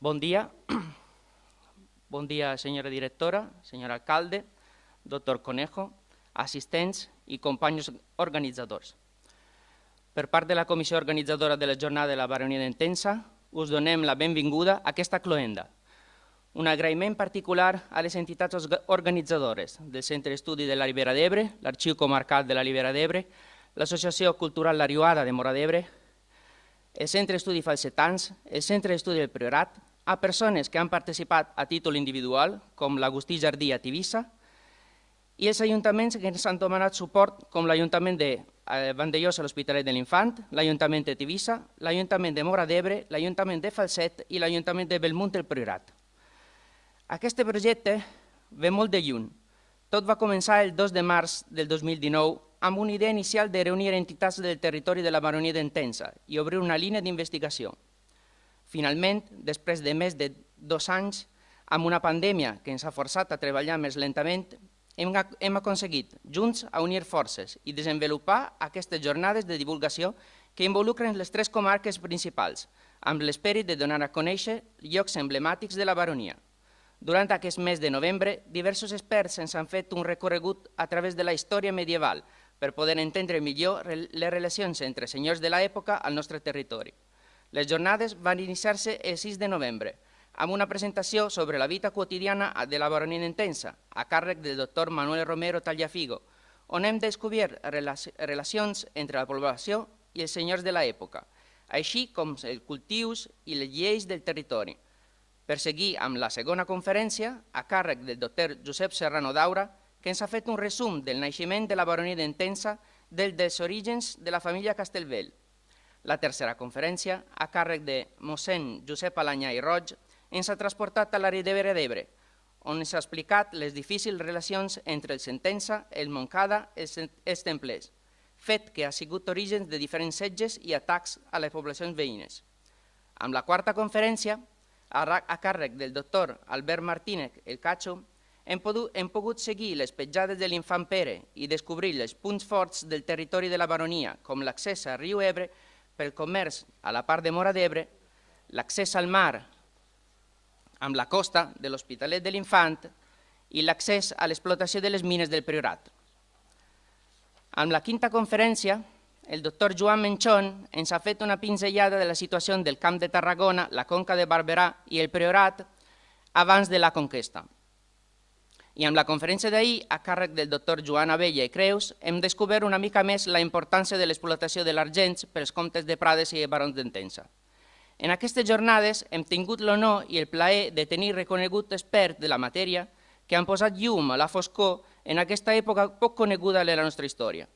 Bon dia. Bon dia, senyora directora, senyor alcalde, doctor Conejo, assistents i companys organitzadors. Per part de la comissió organitzadora de la jornada de la Baronia d'Entença, us donem la benvinguda a aquesta cloenda. Un agraïment particular a les entitats organitzadores del Centre d'Estudi de la Ribera d'Ebre, l'Arxiu Comarcal de la Ribera d'Ebre, l'Associació Cultural La Riuada de Móra d'Ebre, el Centre d'Estudi Falsetans, el Centre d'Estudi del Priorat, a persones que han participat a títol individual, com l'Agustí Jardí a Tivissa, i els ajuntaments que ens han demanat suport, com l'Ajuntament de Vandellós a l'Hospitalet de l'Infant, l'Ajuntament de Tivissa, l'Ajuntament de Móra d'Ebre, l'Ajuntament de Falset i l'Ajuntament de Bellmunt del Priorat. Aquest projecte ve molt de lluny. Tot va començar el 2 de març del 2019 amb una idea inicial de reunir entitats del territori de la Baronia d'Entença i obrir una línia d'investigació. Finalment, després de més de 2 anys, amb una pandèmia que ens ha forçat a treballar més lentament, hem aconseguit junts a unir forces i desenvolupar aquestes jornades de divulgació que involucren les 3 comarques principals, amb l'esperit de donar a conèixer llocs emblemàtics de la baronia. Durant aquest mes de novembre, diversos experts ens han fet un recorregut a través de la història medieval per poder entendre millor les relacions entre senyors de l'època al nostre territori. Les jornades van iniciar-se el 6 de novembre, amb una presentació sobre la vida quotidiana de la baronia d'Entença, a càrrec del doctor Manuel Romero Tallafigo, on hem descobert relacions entre la població i els senyors de l'època, així com els cultius i les lleis del territori. Per seguir amb la segona conferència, a càrrec del doctor Josep Serrano Daura, que ens ha fet un resum del naixement de la baronia d'Entença dels orígens de la família Castellbell. La tercera conferència, a càrrec de mossèn Josep Alanyà i Roig, ens ha transportat a la Ribera d'Ebre, on ens ha explicat les difícils relacions entre el Sentença, el Montcada i els templers, fet que ha sigut origen de diferents setges i atacs a les poblacions veïnes. Amb la quarta conferència, a càrrec del doctor Albert Martínez El Cacho, hem pogut seguir les petjades de l'infant Pere i descobrir els punts forts del territori de la baronia, com l'accés a riu Ebre pel comerç a la part de Móra d'Ebre, l'accés al mar amb la costa de l'Hospitalet de l'Infant i l'accés a l'explotació de les mines del Priorat. Amb la quinta conferència, el doctor Joan Menchón ens ha fet una pinzellada de la situació del Camp de Tarragona, la Conca de Barberà i el Priorat abans de la conquesta. I amb la conferència d'ahir, a càrrec del doctor Joan Abella i Creus, hem descobert una mica més la importància de l'explotació de l'argent pels comtes de Prades i barons d'Entença. En aquestes jornades hem tingut l'honor i el plaer de tenir reconegut experts de la matèria que han posat llum a la foscor en aquesta època poc coneguda de la nostra història.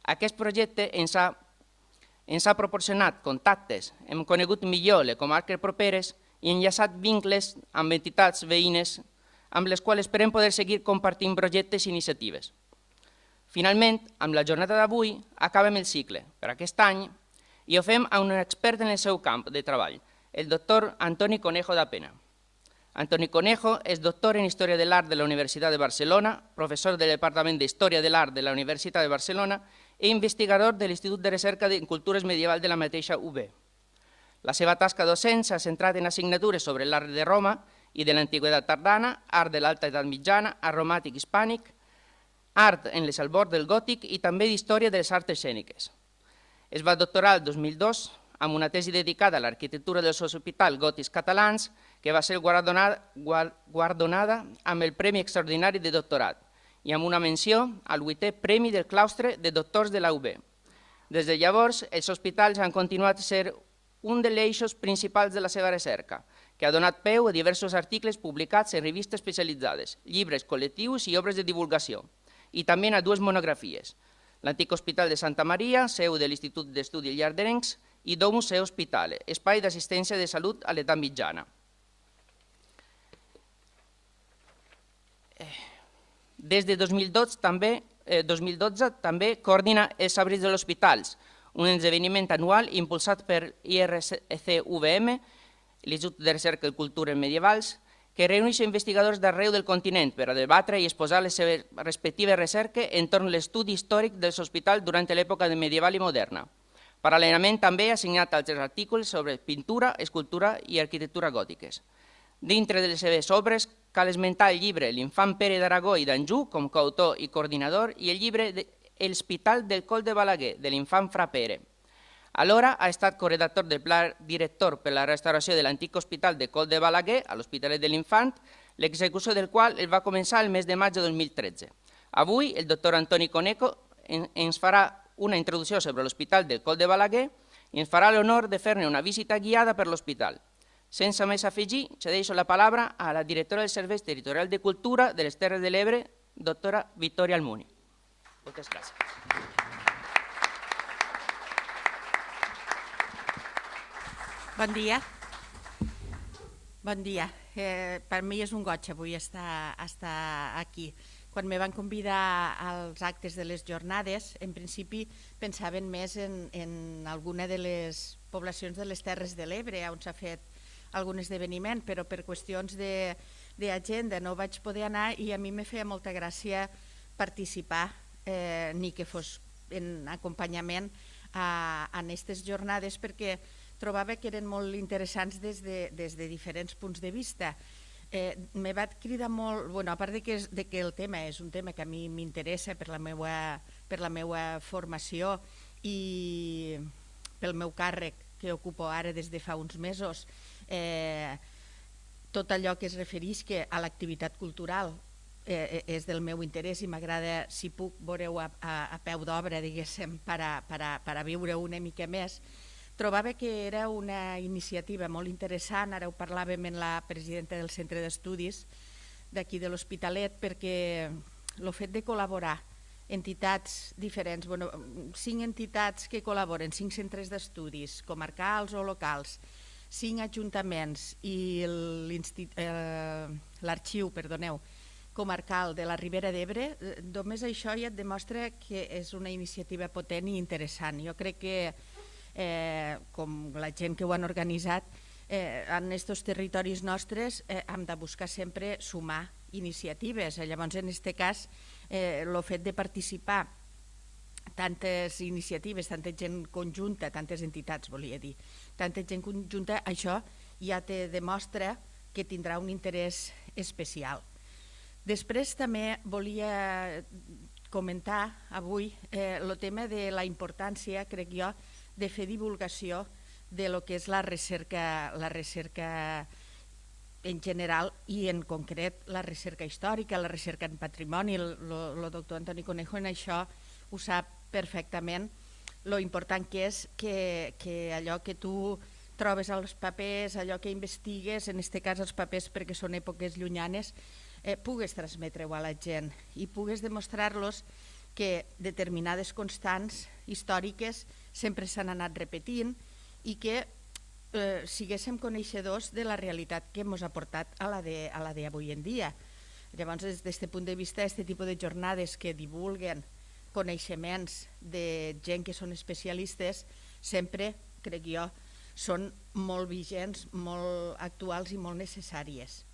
Aquest projecte ens ha proporcionat contactes, hem conegut millor les comarques properes i enllaçat vincles amb entitats veïnes amb les quals esperem poder seguir compartint projectes i iniciatives. Finalment, amb la jornada d'avui, acabem el cicle per aquest any i ho fem a un expert en el seu camp de treball, el doctor Antoni Conejo da Pena. Antoni Conejo és doctor en Història de l'Art de la Universitat de Barcelona, professor del Departament d'Història de l'Art de la Universitat de Barcelona i investigador de l'Institut de Recerca en Cultures Medievals de la mateixa UB. La seva tasca docent s'ha centrat en assignatures sobre l'art de Roma i de l'Antiguitat tardana, art de l'Alta Edat Mitjana, art romàtic hispànic, art en les albors del gòtic i també d'història de les arts escèniques. Es va doctorar el 2002 amb una tesi dedicada a l'arquitectura dels hospitals gòtics catalans que va ser guardonada amb el Premi Extraordinari de Doctorat i amb una menció al 8è Premi del Claustre de Doctors de la UB. Des de llavors, els hospitals han continuat a ser un dels eixos principals de la seva recerca, que ha donat peu a diversos articles publicats en revistes especialitzades, llibres col·lectius i obres de divulgació, i també a 2 monografies, l'Antic Hospital de Santa Maria, seu de l'Institut d'Estudis Llarderencs, i Domus e Hospitale, espai d'assistència de salut a l'edat mitjana. Des de 2012 també coordina els Abrils de l'Hospitals, un esdeveniment anual impulsat per IRC-UVM, l'Institut de Recerca i Cultures Medievals, que reuneix investigadors d'arreu del continent per a debatre i exposar les seves respectives recerques entorn a l'estudi històric dels hospitals durant l'època medieval i moderna. Paral·lelament també ha signat altres articles sobre pintura, escultura i arquitectura gòtiques. Dintre de les seves obres cal esmentar el llibre L'infant Pere d'Aragó i d'Anjou com coautor i coordinador i el llibre L'Hospital del Col de Balaguer de l'infant Fra Pere. Alhora ha estat corredactor del pla director per la restauració de l'antic hospital de Col de Balaguer, a l'Hospitalet de l'Infant, l'execució del qual es va començar el mes de maig de 2013. Avui el doctor Antoni Conejo ens farà una introducció sobre l'Hospital del Col de Balaguer i ens farà l'honor de fer-ne una visita guiada per l'hospital. Sense més afegir, cedeixo la paraula a la directora del Servei Territorial de Cultura de les Terres de l'Ebre, doctora Victòria Almuni. Moltes gràcies. Bon dia. Bon dia. Per mi és un goig avui estar aquí. Quan me van convidar als actes de les jornades, en principi pensaven més en alguna de les poblacions de les Terres de l'Ebre on s'ha fet algun esdeveniment, però per qüestions d'agenda no vaig poder anar i a mi me feia molta gràcia participar, ni que fos en acompanyament en aquestes jornades, perquè trobava que eren molt interessants des de diferents punts de vista. Me va cridar molt, a part de que el tema és un tema que a mi m'interessa per la meva formació i pel meu càrrec que ocupo ara des de fa uns mesos, tot allò que es refereix a l'activitat cultural és del meu interès i m'agrada, si puc, veure-ho a peu d'obra, diguéssim, per a viure una mica més. Trobava que era una iniciativa molt interessant, ara ho parlàvem amb la presidenta del Centre d'Estudis d'aquí de l'Hospitalet, perquè el fet de col·laborar entitats diferents, 5 entitats que col·laboren, 5 centres d'estudis, comarcals o locals, 5 ajuntaments i l'arxiu, comarcal de la Ribera d'Ebre, només això ja et demostra que és una iniciativa potent i interessant. Jo crec que com la gent que ho han organitzat, en aquests territoris nostres hem de buscar sempre sumar iniciatives. Llavors, en aquest cas, el fet de participar tantes iniciatives, tanta gent conjunta, tantes entitats, volia dir, tanta gent conjunta, això ja te demostra que tindrà un interès especial. Després també volia comentar avui el tema de la importància, crec jo, de fer divulgació de lo que és la recerca en general i en concret la recerca històrica, la recerca en patrimoni. El doctor Antoni Conejo en això ho sap perfectament, lo important que és que allò que tu trobes als papers, allò que investigues, en aquest cas els papers perquè són èpoques llunyanes, pugues transmetre-ho a la gent i pugues demostrar-los que determinades constants històriques sempre s'han anat repetint i que siguéssim coneixedors de la realitat que ens ha portat a la d'avui en dia. Llavors, des d'aquest punt de vista, aquest tipus de jornades que divulguen coneixements de gent que són especialistes sempre, crec jo, són molt vigents, molt actuals i molt necessàries.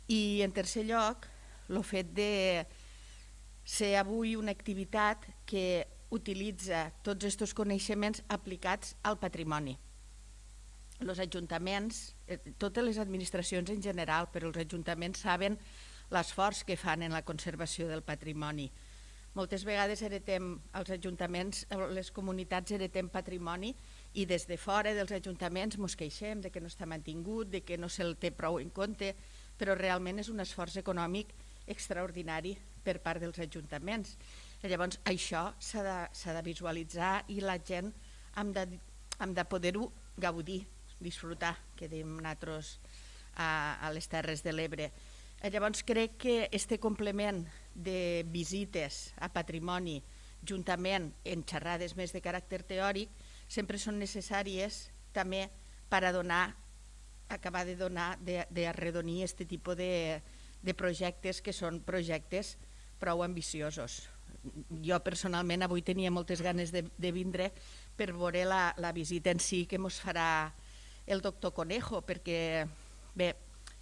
I en tercer lloc, el fet de ser avui una activitat que utilitza tots aquests coneixements aplicats al patrimoni. Els ajuntaments, totes les administracions en general, però els ajuntaments saben l'esforç que fan en la conservació del patrimoni. Moltes vegades heretem, els ajuntaments, les comunitats heretem patrimoni i des de fora dels ajuntaments ens queixem de que no està mantingut, de que no se'l té prou en compte, però realment és un esforç econòmic extraordinari per part dels ajuntaments. Llavors, això s'ha de visualitzar i la gent hem de poder-ho gaudir, disfrutar, que diem nosaltres a les Terres de l'Ebre. Llavors, crec que aquest complement de visites a patrimoni, juntament en xerrades més de caràcter teòric, sempre són necessàries també per acabar d'arredonir aquest tipus de projectes que són projectes prou ambiciosos. Jo personalment avui tenia moltes ganes de vindre per veure la visita en si que ens farà el doctor Conejo, perquè bé,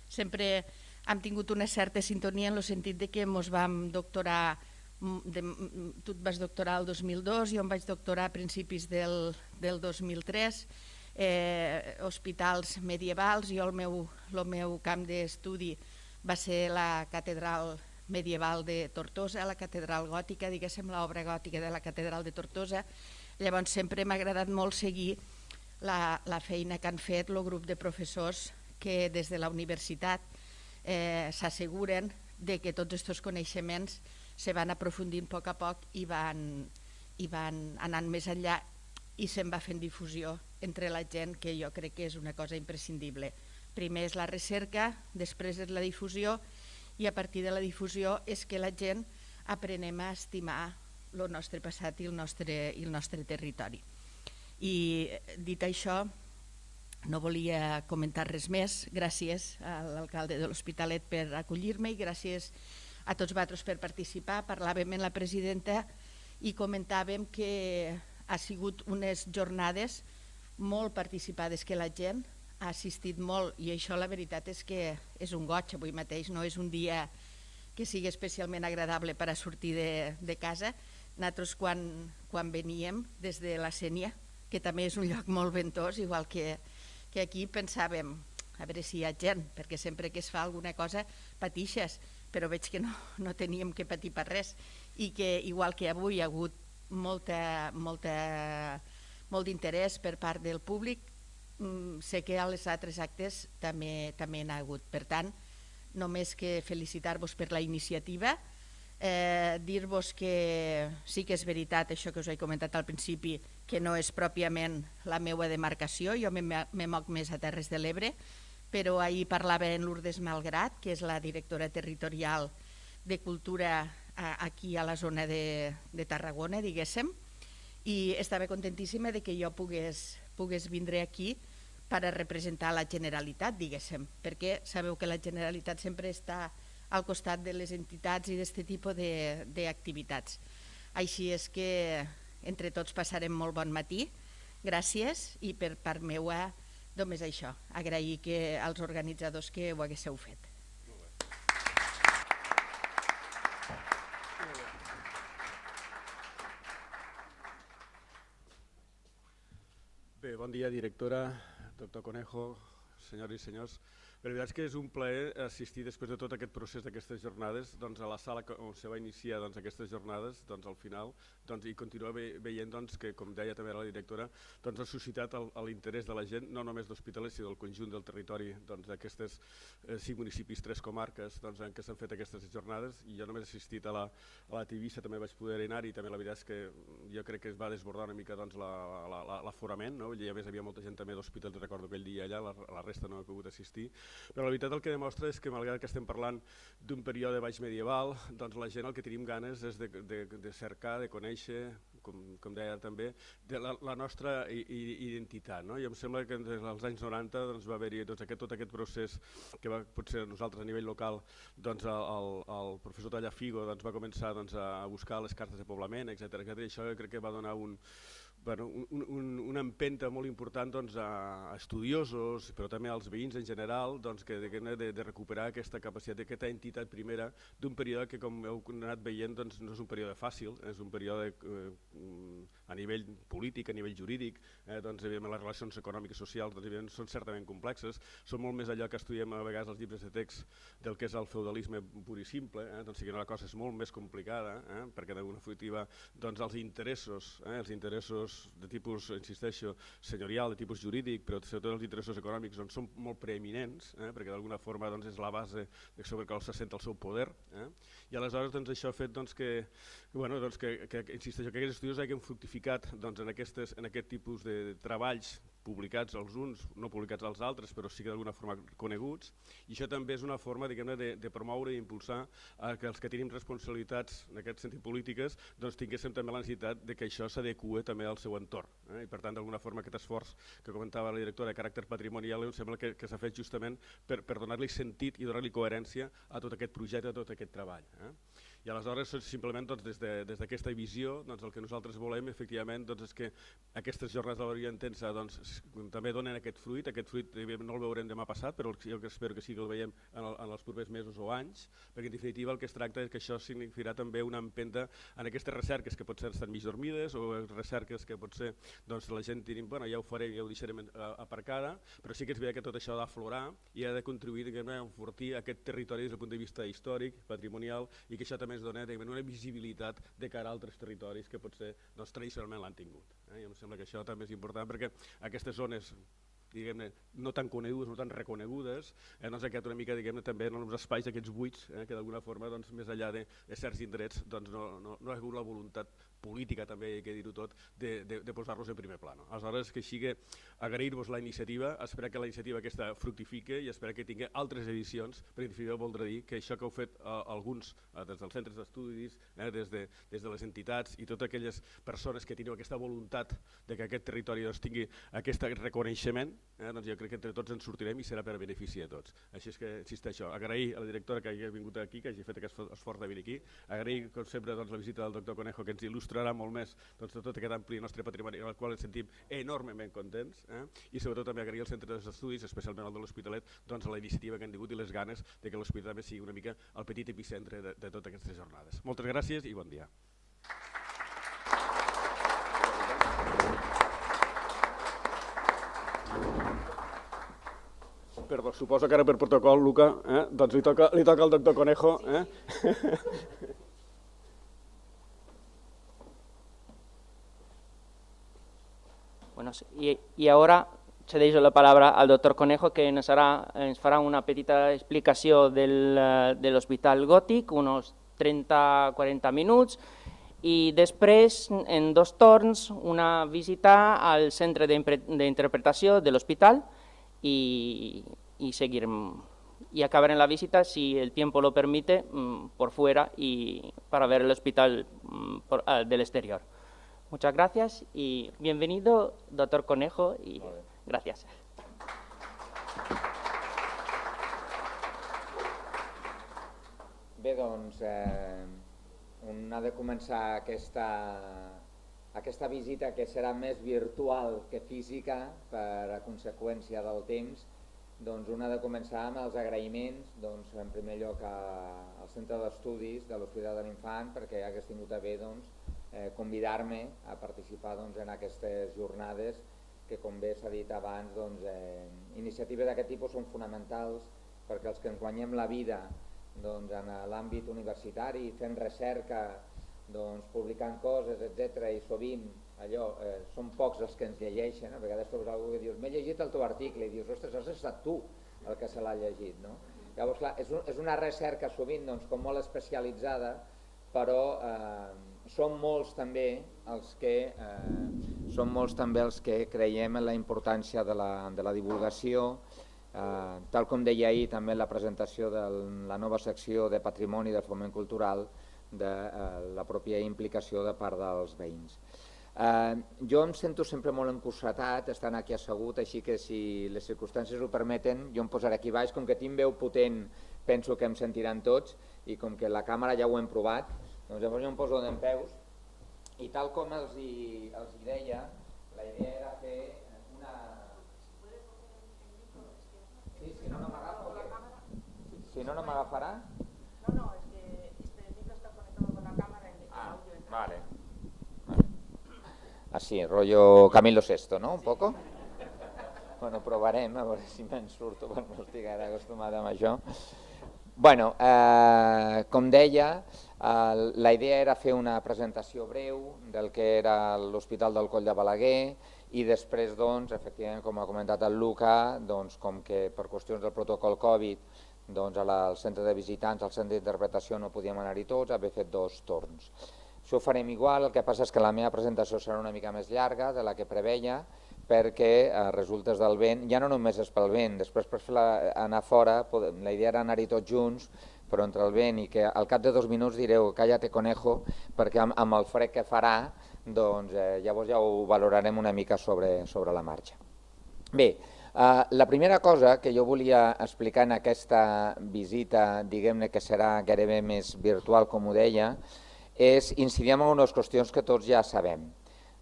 sempre hem tingut una certa sintonia en el sentit que ens vam doctorar Tu et vas doctorar el 2002, jo em vaig doctorar a principis del 2003, hospitals medievals. Jo el meu camp d'estudi va ser la catedral medieval de Tortosa, la catedral gòtica, diguéssim, l'obra gòtica de la catedral de Tortosa. Llavors sempre m'ha agradat molt seguir la feina que han fet el grup de professors que des de la universitat s'asseguren de que tots aquests coneixements se van aprofundint a poc i van anant més enllà i se'n va fent difusió entre la gent, que jo crec que és una cosa imprescindible. Primer és la recerca, després és la difusió, i a partir de la difusió és que la gent aprenem a estimar el nostre passat i el nostre territori. I dit això, no volia comentar res més. Gràcies a l'alcalde de l'Hospitalet per acollir-me i gràcies a tots vosaltres per participar. Parlàvem amb la presidenta i comentàvem que ha sigut unes jornades molt participades, que la gent ha assistit molt, i això la veritat és que és un goig avui mateix, no és un dia que sigui especialment agradable per a sortir de casa. Nosaltres quan veníem des de la Sénia, que també és un lloc molt ventós, igual que aquí, pensàvem a veure si hi ha gent, perquè sempre que es fa alguna cosa patixes, però veig que no teníem que patir per res, i que igual que avui hi ha hagut molt d'interès per part del públic, sé que als altres actes també n'ha hagut. Per tant, només que felicitar-vos per la iniciativa, dir-vos que sí que és veritat això que us he comentat al principi, que no és pròpiament la meva demarcació, jo me moc més a Terres de l'Ebre, però ahir parlava en Lourdes Malgrat, que és la directora territorial de Cultura aquí a la zona de Tarragona, diguéssim, i estava contentíssima de que jo pogués vindre aquí per a representar la Generalitat, diguéssim, perquè sabeu que la Generalitat sempre està al costat de les entitats i d'aquest tipus d'activitats. Així és que entre tots passarem molt bon matí. Gràcies, i per part meua només això, agrair als organitzadors que ho haguéssiu fet. Bé, bon dia, directora, doctor Conejo, senyores i senyors. La veritat és que és un plaer assistir després de tot aquest procés d'aquestes jornades a la sala on se va iniciar aquestes jornades al final, i continuar veient que, com deia també la directora, ha suscitat l'interès de la gent, no només d'Hospitalet, sinó del conjunt del territori d'aquestes 5 municipis, 3 comarques en què s'han fet aquestes jornades. I jo només he assistit a la Tivissa, també vaig poder anar-hi, i també la veritat és que jo crec que es va desbordar una mica l'aforament, i a més hi havia molta gent també d'Hospitalet, recordo aquell dia allà, la resta no he pogut assistir. Però la veritat el que demostra és que, malgrat que estem parlant d'un període baix medieval, la gent el que tenim ganes és de cercar, de conèixer, com deia també, de la nostra identitat. I em sembla que des dels anys 90 va haver-hi tot aquest procés que potser nosaltres a nivell local, el professor Tallafigo va començar a buscar les cartes de poblament, etc. I això crec que va donar una empenta molt important a estudiosos, però també als veïns en general, de recuperar aquesta capacitat, aquesta entitat primera d'un període que, com heu anat veient, no és un període fàcil, és un període a nivell polític, a nivell jurídic, evidentment les relacions econòmiques i socials són certament complexes, són molt més allò que estudiem a vegades als llibres de text del que és el feudalisme pur i simple, la cosa és molt més complicada, perquè d'alguna forma els interessos de tipus, insisteixo, senyorial, de tipus jurídic, però sobretot els interessos econòmics són molt preeminents, perquè d'alguna forma és la base sobre què s'assenta el seu poder. I aleshores això ha fet que insisteixo, que aquests estudis hagin fructificat en aquest tipus de treballs publicats els uns, no publicats els altres, però sí que d'alguna forma coneguts, i això també és una forma de promoure i impulsar que els que tenim responsabilitats en aquest sentit polítiques tinguéssim també la necessitat que això s'adequa també al seu entorn, i per tant d'alguna forma aquest esforç que comentava la directora de caràcter patrimonial em sembla que s'ha fet justament per donar-li sentit i donar-li coherència a tot aquest projecte, a tot aquest treball. I I aleshores, simplement, des d'aquesta visió, el que nosaltres volem, efectivament, és que aquestes jornades de la vida intensa també donen aquest fruit no el veurem demà passat, però jo espero que sí que el veiem en els propers mesos o anys, perquè en definitiva el que es tracta és que això significarà també una empenta en aquestes recerques que potser estan mig dormides o recerques que potser la gent dirà, bueno, ja ho farem, ja ho deixarem aparcada, però sí que és veritat que tot això ha d'aflorar i ha de contribuir a enfortir aquest territori des del punt de vista històric, patrimonial, i que això també ens dona una visibilitat de cara a altres territoris que potser tradicionalment l'han tingut. I em sembla que això també és important perquè aquestes zones no tan conegudes, no tan reconegudes, ha quedat una mica també en els espais aquests buits que d'alguna forma més enllà de certs indrets no ha hagut la voluntat política també, hay que dir-ho tot, de posar-los en primer plano. Aleshores, que sigui agrair-vos la iniciativa, esperar que la iniciativa aquesta fructifique i esperar que tingui altres edicions, perquè en definitiva voldrà dir que això que heu fet alguns des dels centres d'estudis, des de les entitats i totes aquelles persones que teniu aquesta voluntat de que aquest territori tingui aquest reconeixement, jo crec que entre tots ens sortirem i serà per a benefici de tots. Així és que, insisteixo, agrair a la directora que hagi vingut aquí, que hagi fet aquest esforç de venir aquí, agrair, com sempre, la visita del doctor Conejo, que ens il·lustrarà molt més de tot aquest ampli nostre patrimoni, al qual ens sentim enormement contents, i sobretot també agrair al centre d'estudis, especialment al de l'Hospitalet, la iniciativa que han tingut i les ganes de que l'Hospitalet també sigui una mica el petit epicentre de totes aquestes jornades. Moltes gràcies i bon dia. Perdó, suposo que ara per protocol, Luca, doncs li toca al doctor Conejo. Bueno, y ahora cedo la palabra al doctor Conejo, que ens farà una petita explicació de l'Hospital Gòtic, uns 30-40 minuts, i després, en 2 torns, una visita al centre d'interpretació de l'hospital y acabaré la visita, si el tiempo lo permite, por fuera y para ver el hospital del exterior. Muchas gracias y bienvenido, doctor Conejo, y gracias. Bé, doncs, on ha de començar aquesta visita, que serà més virtual que física per a conseqüència del temps, doncs un ha de començar amb els agraïments, en primer lloc al Centre d'Estudis de l'Hospital de l'Infant, perquè hagués tingut a bé convidar-me a participar en aquestes jornades que, com bé s'ha dit abans, iniciatives d'aquest tipus són fonamentals perquè els que ens guanyem la vida en l'àmbit universitari, fent recerca, publicant coses, etc. I sovint són pocs els que ens llegeixen. A vegades trobes algú que dius, m'he llegit el teu article, i dius, ostres, has estat tu el que se l'ha llegit. Llavors, clar, és una recerca sovint com molt especialitzada, però som molts també els que creiem en la importància de la divulgació, tal com deia ahir també en la presentació de la nova secció de Patrimoni del Foment Cultural, de la pròpia implicació de part dels veïns. Jo em sento sempre molt encursetat estant aquí assegut, així que si les circumstàncies ho permeten jo em posaré aquí baix. Com que tinc veu potent penso que em sentiran tots, i com que la càmera ja ho hem provat, doncs llavors jo em poso dempeus, i tal com els deia, la idea era fer una... Sí, si no, no m'agafo. Si no, no m'agafarà? No, es que este micro está conectado con la cámara. Vale. Así, rollo Camilo VI, ¿no? Un poco. Bueno, provarem, a veure si me'n surto, perquè no estic ara acostumat amb això. Bueno, com deia, la idea era fer una presentació breu del que era l'Hospital del Coll de Balaguer, i després, efectivament, com ha comentat el Luca, com que per qüestions del protocol Covid al centre de visitants, al centre d'interpretació no podíem anar-hi tots, haver fet 2 torns. Això ho farem igual, el que passa és que la meva presentació serà una mica més llarga de la que preveia, perquè resultes del vent, ja no només és pel vent, després per anar fora, la idea era anar-hi tots junts, però entre el vent i que al cap de 2 minuts direu cállate conejo, perquè amb el fred que farà, llavors ja ho valorarem una mica sobre la marxa. Bé, La primera cosa que jo volia explicar en aquesta visita, diguem-ne que serà gairebé més virtual, com ho deia, és incidir en unes qüestions que tots ja sabem.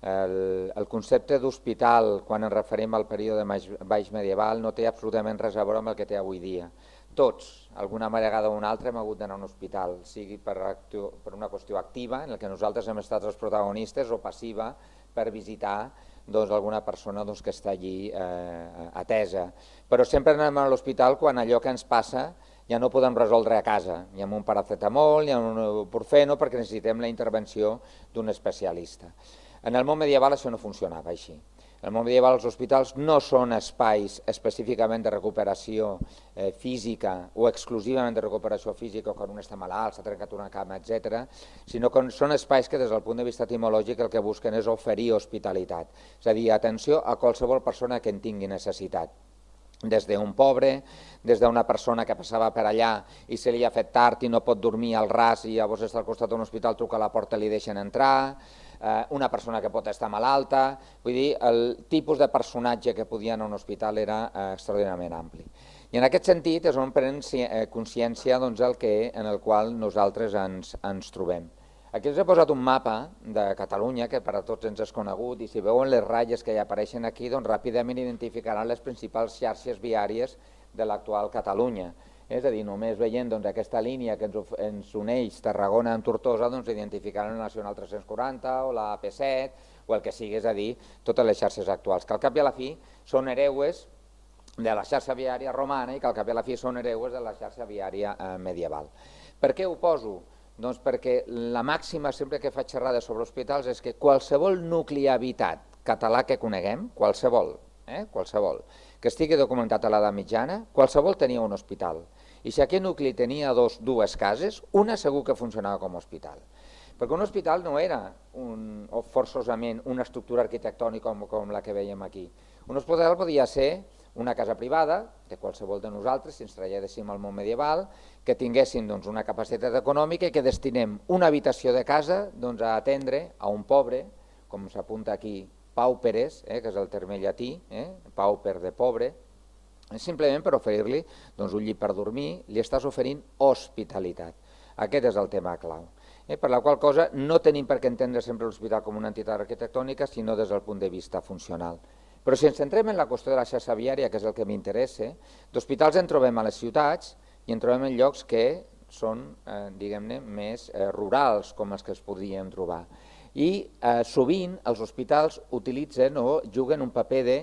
El concepte d'hospital, quan ens referim al període baix medieval, no té absolutament res a veure amb el que té avui dia. Tots, alguna vegada o una altra, hem hagut d'anar a un hospital, sigui per una qüestió activa, en què nosaltres hem estat els protagonistes, o passiva, per visitar alguna persona que està allí atesa. Però sempre anem a l'hospital quan allò que ens passa ja no podem resoldre a casa, ni amb un paracetamol, ni amb un ibuprofeno, perquè necessitem la intervenció d'un especialista. En el món medieval això no funcionava així. En el món medieval els hospitals no són espais específicament de recuperació física o exclusivament de recuperació física quan un està malalt, s'ha trencat una cama, etc., sinó que són espais que des del punt de vista etimològic el que busquen és oferir hospitalitat, és a dir, atenció a qualsevol persona que en tingui necessitat. Des d'un pobre, des d'una persona que passava per allà i se li ha fet tard i no pot dormir al ras i llavors està al costat d'un hospital, truca a la porta i li deixen entrar, una persona que pot estar malalta, vull dir, el tipus de personatge que podia anar a un hospital era extraordinàriament ampli. I en aquest sentit és on prenem consciència en el qual nosaltres ens trobem. Aquí us he posat un mapa de Catalunya que per a tots ens és conegut i si veuen les ratlles que hi apareixen aquí, doncs ràpidament identificaran les principals xarxes viàries de l'actual Catalunya. És a dir, només veient aquesta línia que ens uneix Tarragona amb Tortosa, identificaran la Nacional 340 o la AP7 o el que sigui, és a dir, totes les xarxes actuals, que al cap i a la fi són hereues de la xarxa viària romana i que al cap i a la fi són hereues de la xarxa viària medieval. Per què ho poso? Doncs perquè la màxima sempre que faig xerrades sobre hospitals és que qualsevol nucli habitat català que coneguem, qualsevol, que estigui documentat a l'edat mitjana, qualsevol tenia un hospital. I si aquest nucli tenia dues cases, una segur que funcionava com a hospital. Perquè un hospital no era forçosament una estructura arquitectònica com la que veiem aquí. Un hospital podia ser una casa privada de qualsevol de nosaltres, si ens traslladéssim al món medieval, que tinguessin una capacitat econòmica i que destinem una habitació de casa a atendre a un pobre, com s'apunta aquí, pauperes, que és el terme llatí, pauper de pobre, simplement per oferir-li un llit per dormir, li estàs oferint hospitalitat. Aquest és el tema clau. Per la qual cosa no tenim per què entendre sempre l'hospital com una entitat arquitectònica, sinó des del punt de vista funcional. Però si ens centrem en la qüestió de la xarxa viària, que és el que m'interessa, d'hospitals en trobem a les ciutats i en trobem en llocs que són, diguem-ne, més rurals, com els que es podríem trobar. I sovint els hospitals utilitzen o juguen un paper de,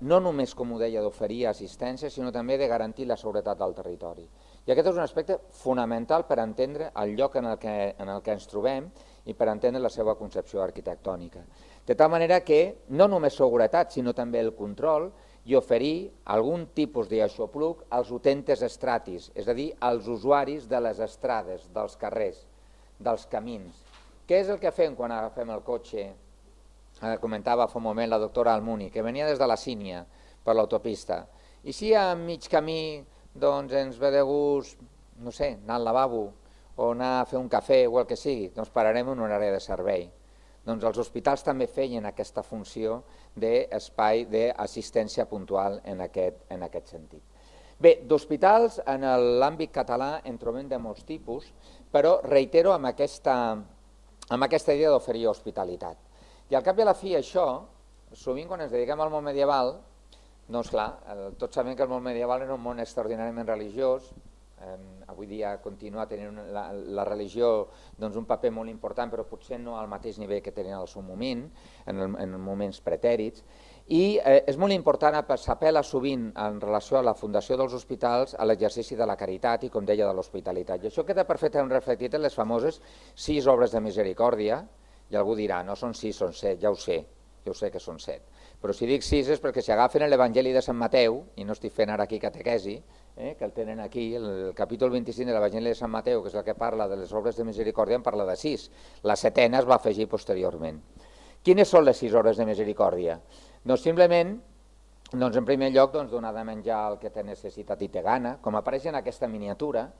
no només, com ho deia, d'oferir assistència, sinó també de garantir la seguretat del territori. I aquest és un aspecte fonamental per entendre el lloc en el que ens trobem i per entendre la seva concepció arquitectònica. De tal manera que no només seguretat, sinó també el control i oferir algun tipus d'aixopluc als utentes stratis, és a dir, als usuaris de les estrades, dels carrers, dels camins. Què és el que fem quan agafem el cotxe? Comentava fa un moment la doctora Almuni, que venia des de la Sínia per l'autopista. I si a mig camí ens ve de gust, no sé, anar al lavabo o anar a fer un cafè o el que sigui, doncs pararem en una àrea de servei. Doncs els hospitals també feien aquesta funció d'espai d'assistència puntual en aquest sentit. Bé, d'hospitals en l'àmbit català en trobem de molts tipus, però reitero amb aquesta idea d'oferir hospitalitat. I al cap i a la fi això, sovint quan ens dediquem al món medieval, doncs clar, tots sabem que el món medieval era un món extraordinàriament religiós, avui dia continua tenint la religió un paper molt important, però potser no al mateix nivell que tenien al seu moment, en moments pretèrits, i és molt important, s'apel·la sovint en relació a la fundació dels hospitals a l'exercici de la caritat i, com deia, de l'hospitalitat. I això queda perfectament reflectit en les famoses 6 obres de misericòrdia, i algú dirà, no són 6, són 7, ja ho sé que són 7. Però si dic 6 és perquè si agafen l'Evangeli de Sant Mateu, i no estic fent ara aquí catequesi, que el tenen aquí, el capítol 25 de l'Evangeli de Sant Mateu, que és el que parla de les obres de misericòrdia, en parla de 6. La 7ª es va afegir posteriorment. Quines són les 6 obres de misericòrdia? Doncs simplement, en primer lloc, donar de menjar al que té necessitat i té gana, com apareix en aquesta miniatura,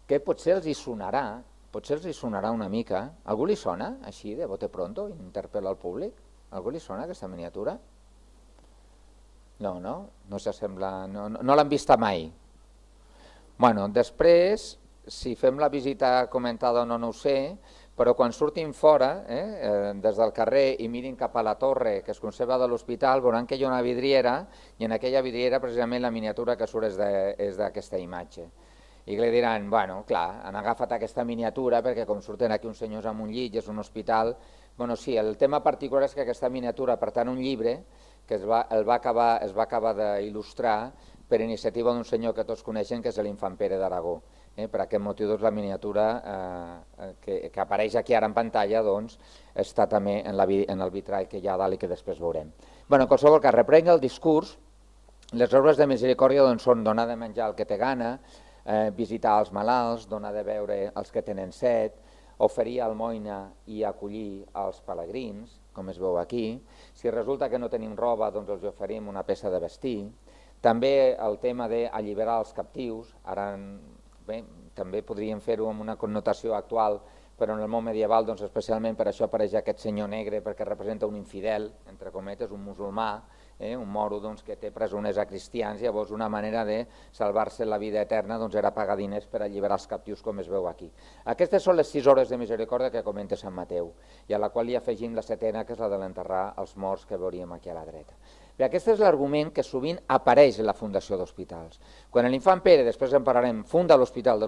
que potser els hi sonarà una mica. Algú li sona, així, de bote pronto, interpel·la al públic? Algú li sona aquesta miniatura? No, no s'assembla, no l'han vista mai. Bueno, després, si fem la visita comentada o no, no ho sé, però quan surtin fora, des del carrer i mirin cap a la torre que es conserva de l'hospital, veuran que hi ha una vidriera i en aquella vidriera precisament la miniatura que surt és d'aquesta imatge. I li diran, bueno, clar, han agafat aquesta miniatura perquè com surten aquí uns senyors amb un llit i és un hospital. Bueno, sí, el tema particular és que aquesta miniatura pertany a un llibre que es va acabar d'il·lustrar per iniciativa d'un senyor que tots coneixen, que és l'infant Pere d'Aragó. Per aquest motiu la miniatura que apareix aquí ara en pantalla està també en el vitrall que hi ha a dalt i que després veurem. En qualsevol cas, reprenc el discurs. Les obres de misericòrdia són donar de menjar al que té gana, visitar els malalts, donar de beure als que tenen set, oferir almoina i acollir els pelegrins, com es veu aquí. Si resulta que no tenim roba, doncs els oferim una peça de vestir. També el tema d'alliberar els captius, ara bé, també podríem fer-ho amb una connotació actual, però en el món medieval especialment per això apareix aquest senyor negre, perquè representa un infidel, entre cometes, un musulmà, un moro que té presoners a cristians. Llavors una manera de salvar-se la vida eterna era pagar diners per alliberar els captius, com es veu aquí. Aquestes són les 6 hores de misericòrdia que comenta Sant Mateu, i a la qual hi afegim la 7ª, que és la de l'enterrar els morts, que veuríem aquí a la dreta. Bé, aquest és l'argument que sovint apareix en la fundació d'hospitals. Quan l'infant Pere, després en parlarem, funda l'hospital de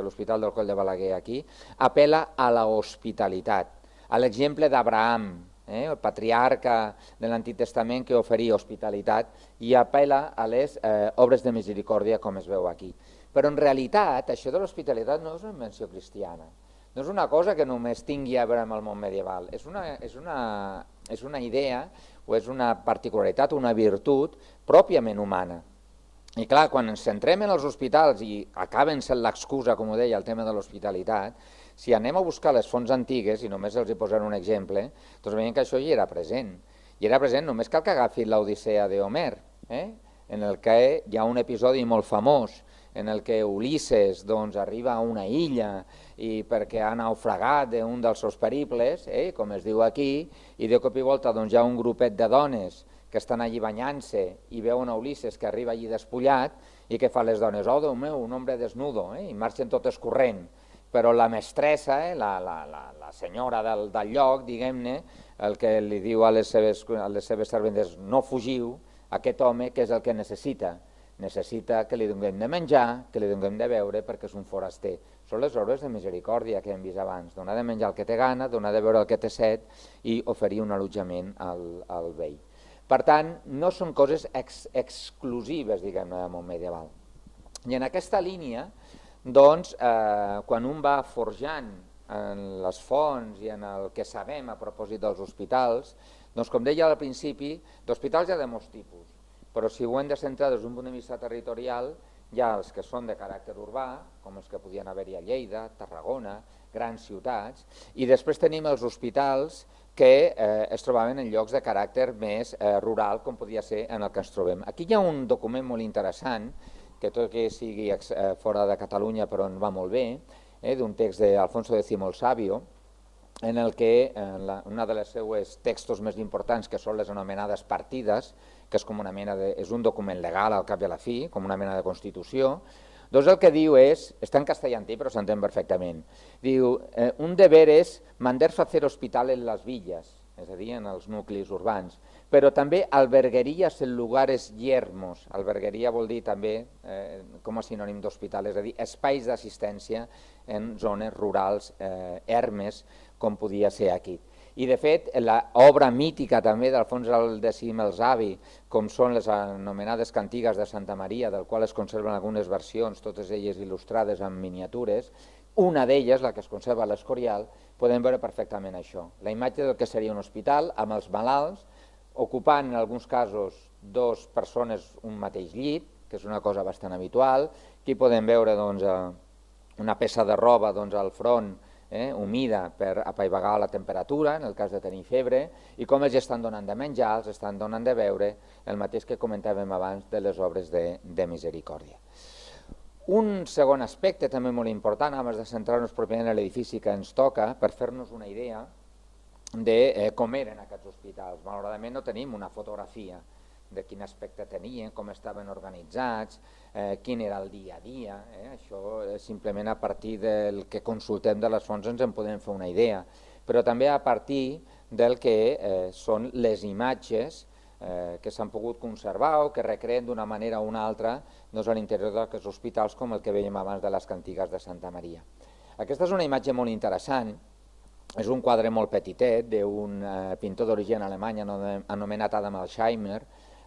l'Hospital del Coll de Balaguer aquí, apel·la a la hospitalitat, a l'exemple d'Abraham, el patriarca de l'Antic Testament, que oferia hospitalitat, i apel·la a les obres de misericòrdia, com es veu aquí. Però en realitat això de l'hospitalitat no és una invenció cristiana, no és una cosa que només tingui a veure amb el món medieval, és una idea o és una particularitat, una virtut pròpiament humana. I clar, quan ens centrem en els hospitals i acaben sent l'excusa, com ho deia, el tema de l'hospitalitat, si anem a buscar les fonts antigues, i només els hi posaré un exemple, doncs veiem que això hi era present. I era present, només cal que agafin l'Odissea d'Homer, en el que hi ha un episodi molt famós, en el que Ulisses arriba a una illa i perquè ha naufragat d'un dels seus periples, com es diu aquí, i de cop i volta hi ha un grupet de dones que estan allí banyant-se i veuen a Ulisses que arriba allí despullat, i què fa les dones? Oh, Déu meu, un hombre desnudo, i marxen totes corrent. Però la mestressa, la senyora del lloc, diguem-ne, el que li diu a les seves serventes, no fugiu, aquest home que és el que necessita que li donem de menjar, que li donem de beure, perquè és un foraster. Són les obres de misericòrdia que hem vist abans, donar de menjar al que té gana, donar de beure al que té set i oferir un allotjament al vell. Per tant, no són coses exclusives, diguem-ne, del món medieval. I en aquesta línia, doncs, quan un va forjant en les fonts i en el que sabem a propòsit dels hospitals, doncs, com deia al principi, d'hospitals hi ha de molts tipus, però si ho hem de centrar des d'un punt de vista territorial, hi ha els que són de caràcter urbà, com els que podien haver-hi a Lleida, Tarragona, grans ciutats, i després tenim els hospitals que es trobaven en llocs de caràcter més rural, com podia ser en el que ens trobem. Aquí hi ha un document molt interessant, que tot que sigui fora de Catalunya però en va molt bé, d'un text d'Alfonso X el Sabio, en el que una de les seues textos més importants, que són les anomenades partides, que és com una mena és un document legal al cap i a la fi, com una mena de constitució, doncs el que diu està en castellantí però s'entén perfectament, diu, un deber és mandar hacer hospital en las villas, és a dir, en els nuclis urbans, però també alberguerías en lugares yermos. Albergueria vol dir també, com a sinònim d'hospital, és a dir, espais d'assistència en zones rurals ermes, com podia ser aquí. I de fet, l'obra mítica també d'Alfons X el Savi, com són les anomenades cantigues de Santa Maria, del qual es conserven algunes versions, totes elles il·lustrades amb miniatures, una d'elles, la que es conserva a l'Escorial, podem veure perfectament això. La imatge del que seria un hospital amb els malalts, ocupant en alguns casos 2 persones un mateix llit, que és una cosa bastant habitual. Aquí podem veure una peça de roba al front, humida per apaivagar la temperatura, en el cas de tenir febre, i com els estan donant de menjar, els estan donant de beure, el mateix que comentàvem abans de les obres de misericòrdia. Un segon aspecte també molt important, abans de centrar-nos pròpiament en l'edifici que ens toca, per fer-nos una idea de com eren aquests hospitals. Malauradament no tenim una fotografia de quin aspecte tenien, com estaven organitzats, quin era el dia a dia. Això simplement a partir del que consultem de les fonts ens en podem fer una idea, però també a partir del que són les imatges que s'han pogut conservar o que recreen d'una manera o una altra a l'interior d'aquests hospitals, com el que veiem abans de les Cantigues de Santa Maria. Aquesta és una imatge molt interessant, és un quadre molt petitet d'un pintor d'origen alemany anomenat Adam Alzheimer.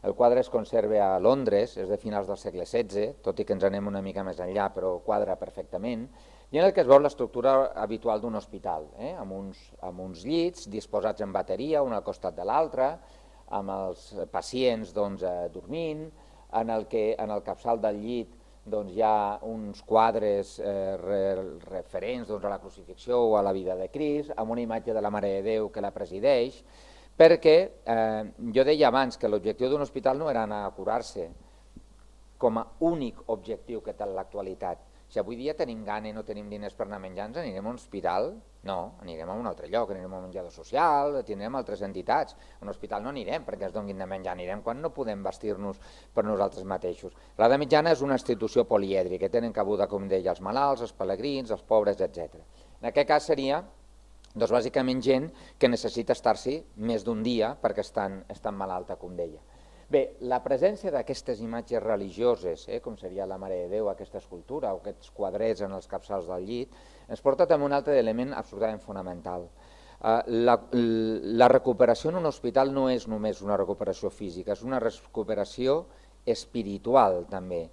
El quadre es conserva a Londres, és de finals del segle XVI, tot i que ens anem una mica més enllà, però quadra perfectament, i en el que es veu l'estructura habitual d'un hospital, amb uns llits disposats en bateria, un al costat de l'altre, amb els pacients dormint, en el capçal del llit hi ha uns quadres referents a la crucifixió o a la vida de Crist, amb una imatge de la Mare de Déu que la presideix, perquè jo deia abans que l'objectiu d'un hospital no era anar a curar-se com a únic objectiu que té l'actualitat. Si avui dia tenim gana i no tenim diners per anar a menjar, ens anirem a un hospital? No, anirem a un altre lloc, anirem a un menjador social, tindrem altres entitats. A un hospital no anirem perquè ens donin de menjar, anirem quan no podem vestir-nos per nosaltres mateixos. L'Edat Mitjana és una institució polièdrica, que tenen cabuda, com deia, els malalts, els pelegrins, els pobres, etc. En aquest cas seria bàsicament gent que necessita estar-s'hi més d'un dia perquè estan malalta, com deia. Bé, la presència d'aquestes imatges religioses, com seria la Mare de Déu, aquesta escultura o aquests quadrets en els capçals del llit, ens porta també un altre element absolutament fonamental. La recuperació en un hospital no és només una recuperació física, és una recuperació espiritual també.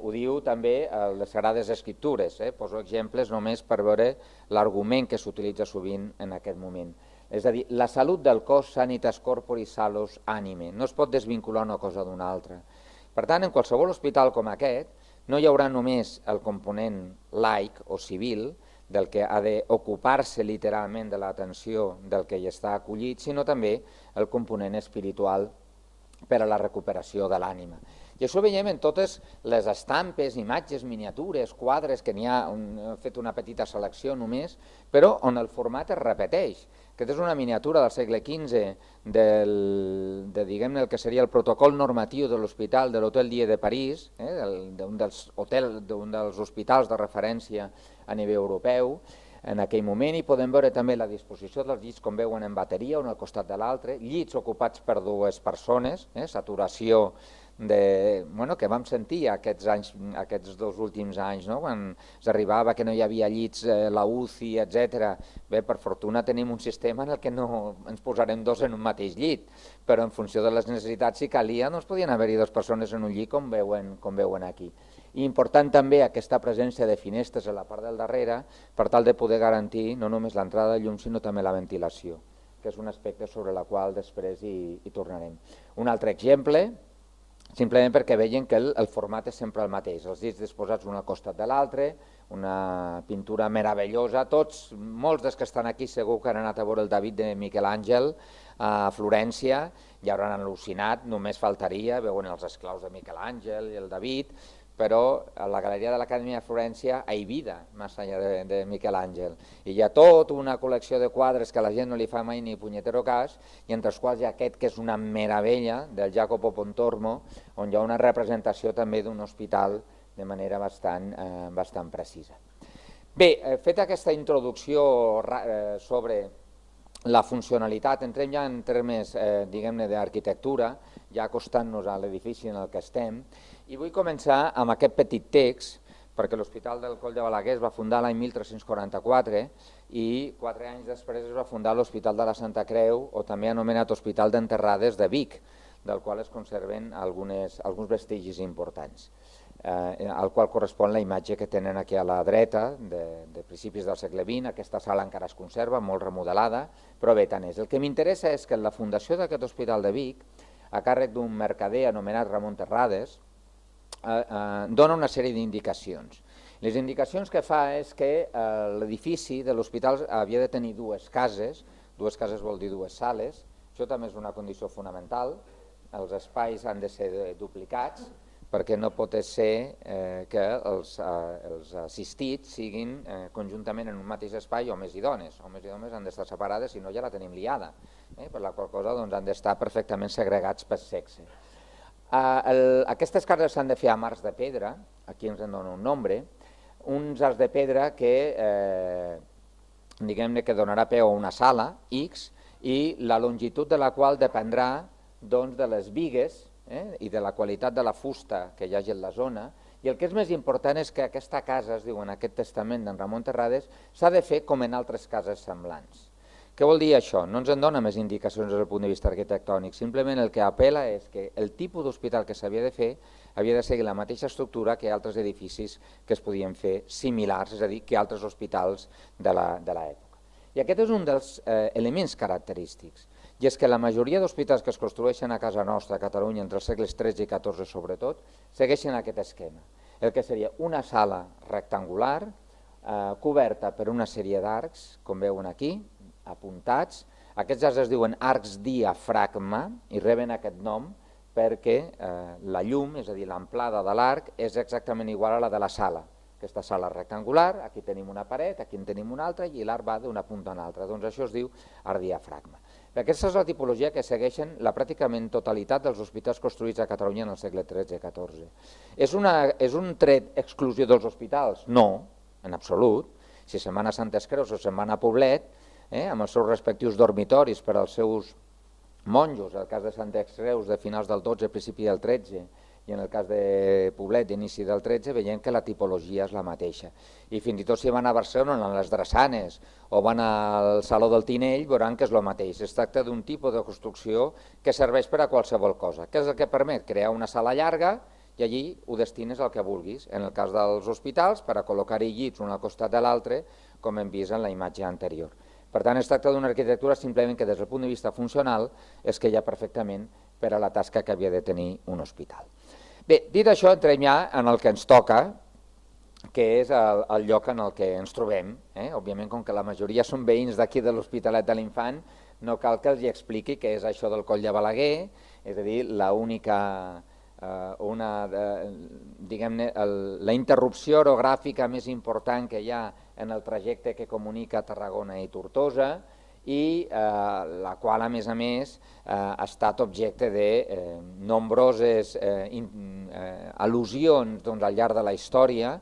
Ho diu també les Sagrades Escriptures, poso exemples només per veure l'argument que s'utilitza sovint en aquest moment. És a dir, la salut del cos, sanitas corporis salus anime, no es pot desvincular una cosa d'una altra. Per tant, en qualsevol hospital com aquest, no hi haurà només el component laic o civil, del que ha d'ocupar-se literalment de l'atenció del que hi està acollit, sinó també el component espiritual per a la recuperació de l'ànima. I això ho veiem en totes les estampes, imatges, miniatures, quadres, que n'hi ha, he fet una petita selecció només, però on el format es repeteix. Aquesta és una miniatura del segle XV diguem-ne el que seria el protocol normatiu de l'hospital de l'Hotel Dieu de París, d'un dels hospitals de referència a nivell europeu. En aquell moment hi podem veure també la disposició dels llits, com veuen, en bateria, un al costat de l'altre, llits ocupats per dues persones, saturació que vam sentir aquests dos últims anys, quan s'arribava que no hi havia llits, la UCI, etc. Bé, per fortuna tenim un sistema en el que no ens posarem dos en un mateix llit, però en funció de les necessitats, si calia, doncs podien haver-hi dues persones en un llit, com veuen aquí. I important també aquesta presència de finestres a la part del darrere per tal de poder garantir no només l'entrada de llum, sinó també la ventilació, que és un aspecte sobre el qual després hi tornarem. Un altre exemple, simplement perquè veien que el format és sempre el mateix, els llits disposats un al costat de l'altre, una pintura meravellosa, molts dels que estan aquí segur que han anat a veure el David de Miquel Àngel a Florència, i hauran al·lucinat, només faltaria, veuen els esclaus de Miquel Àngel i el David, però a la Galeria de l'Acadèmia de Florència hi vida, més enllà de Miquel Àngel. I hi ha tota una col·lecció de quadres que a la gent no li fa mai ni punyetero cas, i entre els quals hi ha aquest que és una meravella, del Jacopo Pontormo, on hi ha una representació també d'un hospital de manera bastant precisa. Bé, feta aquesta introducció sobre la funcionalitat, entrem ja en termes, diguem-ne, d'arquitectura, ja acostant-nos a l'edifici en el que estem, i vull començar amb aquest petit text, perquè l'Hospital del Coll de Balaguer es va fundar l'any 1344 i 4 anys després es va fundar l'Hospital de la Santa Creu, o també anomenat Hospital d'Enterrades de Vic, del qual es conserven alguns vestigis importants, al qual correspon la imatge que tenen aquí a la dreta, de principis del segle XX. Aquesta sala encara es conserva, molt remodelada, però bé, tant és. El que m'interessa és que la fundació d'aquest Hospital de Vic, a càrrec d'un mercader anomenat Ramon Terrades, dona una sèrie d'indicacions. Les indicacions que fa és que l'edifici de l'hospital havia de tenir dues cases vol dir dues sales, això també és una condició fonamental, els espais han de ser duplicats, perquè no pot ser que els assistits siguin conjuntament en un mateix espai homes i dones. Homes i dones han d'estar separades, si no ja la tenim liada, per la qual cosa han d'estar perfectament segregats per sexe. Aquestes cases s'han de fer amb arcs de pedra, aquí ens en dona un nombre, uns arcs de pedra que, diguem-ne, que donarà peu a una sala, X, i la longitud de la qual dependrà de les bigues i de la qualitat de la fusta que hi hagi en la zona. I el que és més important és que aquesta casa, es diu en aquest testament d'en Ramon Terrades, s'ha de fer com en altres cases semblants. Què vol dir això? No ens en dona més indicacions des del punt de vista arquitectònic, simplement el que apela és que el tipus d'hospital que s'havia de fer havia de seguir la mateixa estructura que altres edificis que es podien fer similars, és a dir, que altres hospitals de l'època. I aquest és un dels elements característics, i és que la majoria d'hospitals que es construeixen a casa nostra, a Catalunya, entre els segles XIII i XIV sobretot, segueixen aquest esquema, el que seria una sala rectangular coberta per una sèrie d'arcs, com veuen aquí, apuntats. Aquests arcs es diuen arcs diafragma i reben aquest nom perquè la llum, és a dir, l'amplada de l'arc, és exactament igual a la de la sala. Aquesta sala rectangular, aquí tenim una paret, aquí en tenim una altra i l'arc va d'una punta a una altra. Doncs això es diu arc diafragma. Aquesta és la tipologia que segueixen la pràcticament totalitat dels hospitals construïts a Catalunya en el segle XIII i XIV. És un tret exclusió dels hospitals? No, en absolut. Si se'n van a Santes Creus o se'n van a Poblet, amb els seus respectius dormitoris per als seus monjos, el cas de Santes Creus de finals del XII, principi del XIII, i en el cas de Poblet d'inici del XIII, veiem que la tipologia és la mateixa. I fins i tot si van a Barcelona, a les Drassanes, o van al Saló del Tinell, veuran que és el mateix. Es tracta d'un tipus de construcció que serveix per a qualsevol cosa. Què és el que permet? Crear una sala llarga i allí ho destines al que vulguis. En el cas dels hospitals, per a col·locar-hi llits un al costat de l'altre, com hem vist en la imatge anterior. Per tant, es tracta d'una arquitectura simplement que des del punt de vista funcional es queia perfectament per a la tasca que havia de tenir un hospital. Bé, dit això, entrem ja en el que ens toca, que és el lloc en el que ens trobem. Òbviament, com que la majoria són veïns d'aquí de l'Hospitalet de l'Infant, no cal que els expliqui què és això del Coll de Balaguer, és a dir, diguem-ne, la interrupció orogràfica més important que hi ha en el trajecte que comunica Tarragona i Tortosa, i la qual, a més, ha estat objecte de nombroses al·lusions al llarg de la història,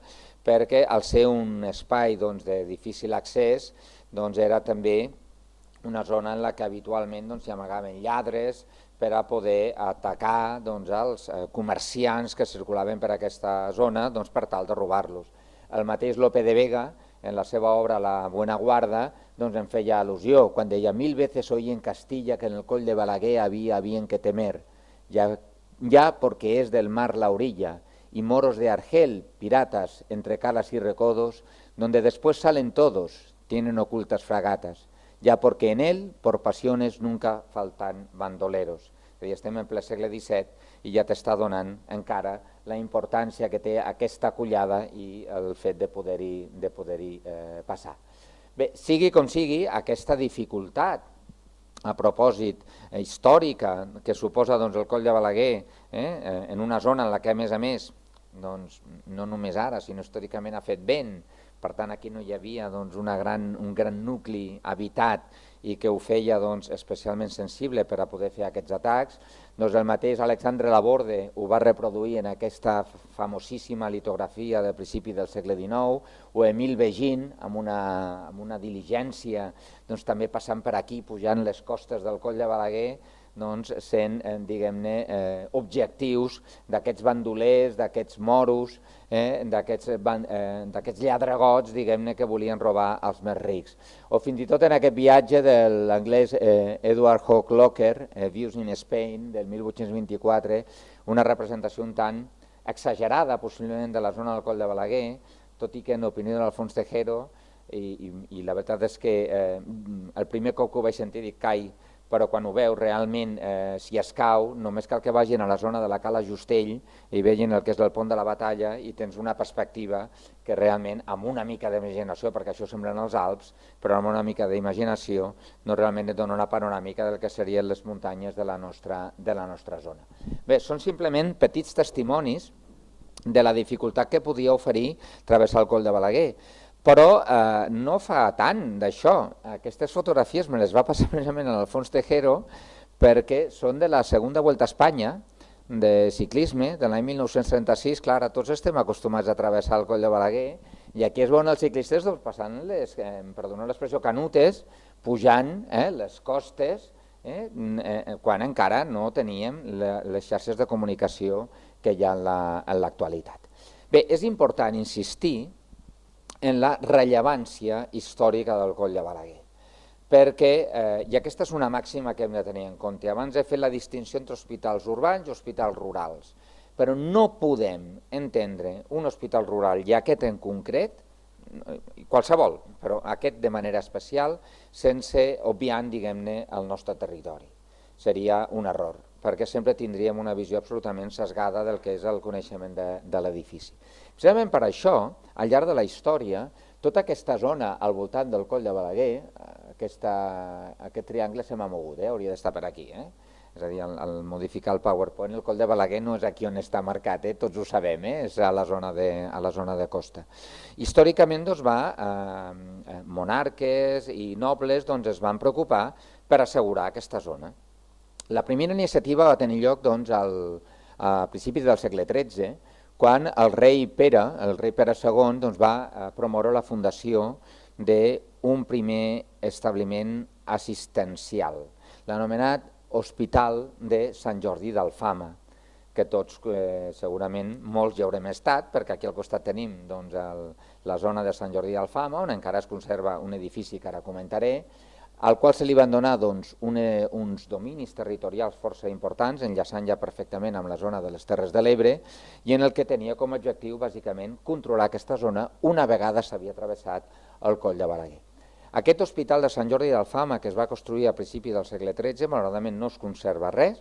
perquè al ser un espai de difícil accés era també una zona en la que habitualment s'hi amagaven lladres per a poder atacar els comerciants que circulaven per aquesta zona per tal de robar-los. El mateix Lope de Vega, en la seva obra La Buena Guarda, en feia al·lusió, quan deia «Mil veces oí en Castilla que en el Coll de Balaguer había bien que temer, ya porque es del mar la orilla, y moros de Argel, piratas, entre calas y recodos, donde después salen todos, tienen ocultas fragatas, ya porque en él, por pasiones, nunca faltan bandoleros». És a dir, estem en ple segle XVII i ja t'està donant encara la importància que té aquesta collada i el fet de poder-hi passar. Bé, sigui com sigui, aquesta dificultat a propòsit històrica que suposa el Coll de Balaguer en una zona en la que, a més, no només ara, sinó històricament ha fet vent, per tant aquí no hi havia un gran nucli habitat i que ho feia especialment sensible per a poder fer aquests atacs, el mateix Alexandre Laborde ho va reproduir en aquesta famosíssima litografia del principi del segle XIX, o Emil Begin, amb una diligència també passant per aquí, pujant les costes del Coll de Balaguer, sent, diguem-ne, objectius d'aquests bandolers, d'aquests moros, d'aquests lladregots, diguem-ne, que volien robar els més rics. O fins i tot en aquest viatge de l'anglès Edward Hawke Locker, Views in Spain, del 1824, una representació un tant exagerada, possiblement, de la zona del Coll de Balaguer, tot i que en l'opinió de l'Alfons Tejero, i la veritat és que el primer cop que ho vaig sentir dic cai, però quan ho veu realment, si es cau, només cal que vagin a la zona de la Cala Justell i vegin el que és el pont de la Batalla i tens una perspectiva que realment, amb una mica d'imaginació, perquè això semblen els Alps, però amb una mica d'imaginació, no realment et dona una panoràmica del que serien les muntanyes de la nostra zona. Bé, són simplement petits testimonis de la dificultat que podia oferir travessar el Coll de Balaguer. Però no fa tant d'això. Aquestes fotografies me les va passar precisament a l'Alfons Tejero perquè són de la segunda Vuelta a Espanya, de ciclisme de l'any 1936. Clar, tots estem acostumats a travessar el Coll de Balaguer i aquí es veuen els ciclistes passant les, perdona l'expressió, canutes, pujant les costes, quan encara no teníem les xarxes de comunicació que hi ha en l'actualitat. Bé, és important insistir en la rellevància històrica del Coll de Balaguer, perquè, i aquesta és una màxima que hem de tenir en compte, abans he fet la distinció entre hospitals urbans i hospitals rurals, però no podem entendre un hospital rural, i aquest en concret, qualsevol, però aquest de manera especial, sense obviant, diguem-ne, el nostre territori. Seria un error, perquè sempre tindríem una visió absolutament sesgada del que és el coneixement de l'edifici. Precisament per això, al llarg de la història, tota aquesta zona al voltant del Coll de Balaguer, aquest triangle se m'ha mogut, hauria d'estar per aquí. És a dir, al modificar el PowerPoint, el Coll de Balaguer no és aquí on està marcat, tots ho sabem, és a la zona de costa. Històricament, monarques i nobles es van preocupar per assegurar aquesta zona. La primera iniciativa va tenir lloc a principis del segle XIII, quan el rei Pere II, va promoure la fundació d'un primer establiment assistencial, l'anomenat Hospital de Sant Jordi d'Alfama, que tots segurament molts hi haurem estat, perquè aquí al costat tenim la zona de Sant Jordi d'Alfama, on encara es conserva un edifici que ara comentaré, al qual se li van donar uns dominis territorials força importants, enllaçant ja perfectament amb la zona de les Terres de l'Ebre, i en el que tenia com a objectiu, bàsicament, controlar aquesta zona una vegada s'havia travessat el Coll de Balaguer. Aquest hospital de Sant Jordi d'Alfama, que es va construir a principi del segle XIII, malauradament no es conserva res,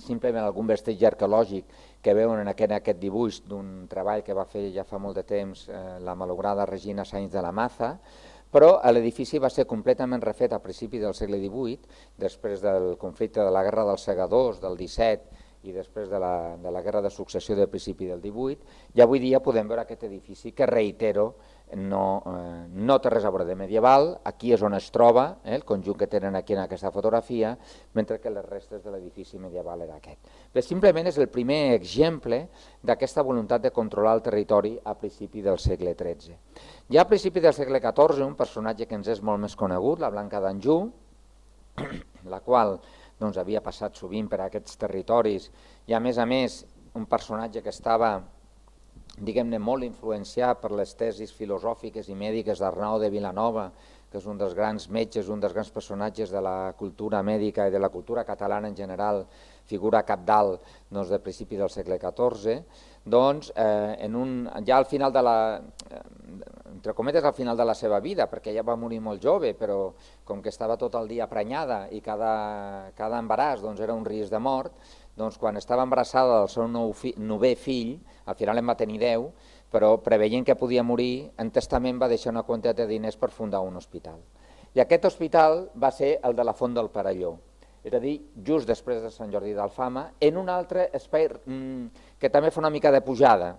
simplement algun vestigi arqueològic que veuen en aquest dibuix d'un treball que va fer ja fa molt de temps la malograda Regina Sainz de la Maza, però l'edifici va ser completament refet a principi del segle XVIII, després del conflicte de la Guerra dels Segadors del XVII i després de la Guerra de Successió del principi del XVIII, i avui dia podem veure aquest edifici que, reitero, no té res a veure de medieval. Aquí és on es troba, el conjunt que tenen aquí en aquesta fotografia, mentre que les restes de l'edifici medieval era aquest. Però simplement és el primer exemple d'aquesta voluntat de controlar el territori a principi del segle XIII. Ja a principi del segle XIV, un personatge que ens és molt més conegut, la Blanca d'Anjou, la qual havia passat sovint per aquests territoris i a més un personatge que estava, diguem-ne, molt influenciat per les tesis filosòfiques i mèdiques d'Arnau de Vilanova, que és un dels grans metges, un dels grans personatges de la cultura mèdica i de la cultura catalana en general, figura cabdal de principi del segle XIV, ja al final de entre cometes al final de la seva vida, perquè ella va morir molt jove, però com que estava tot el dia prenyada i cada embaràs era un risc de mort, quan estava embarassada del seu novè fill, al final en va tenir 10, però preveient que podia morir, en testament va deixar una quantitat de diners per fundar un hospital. I aquest hospital va ser el de la Font del Perelló, és a dir, just després de Sant Jordi d'Alfama, en un altre espai que també fa una mica de pujada.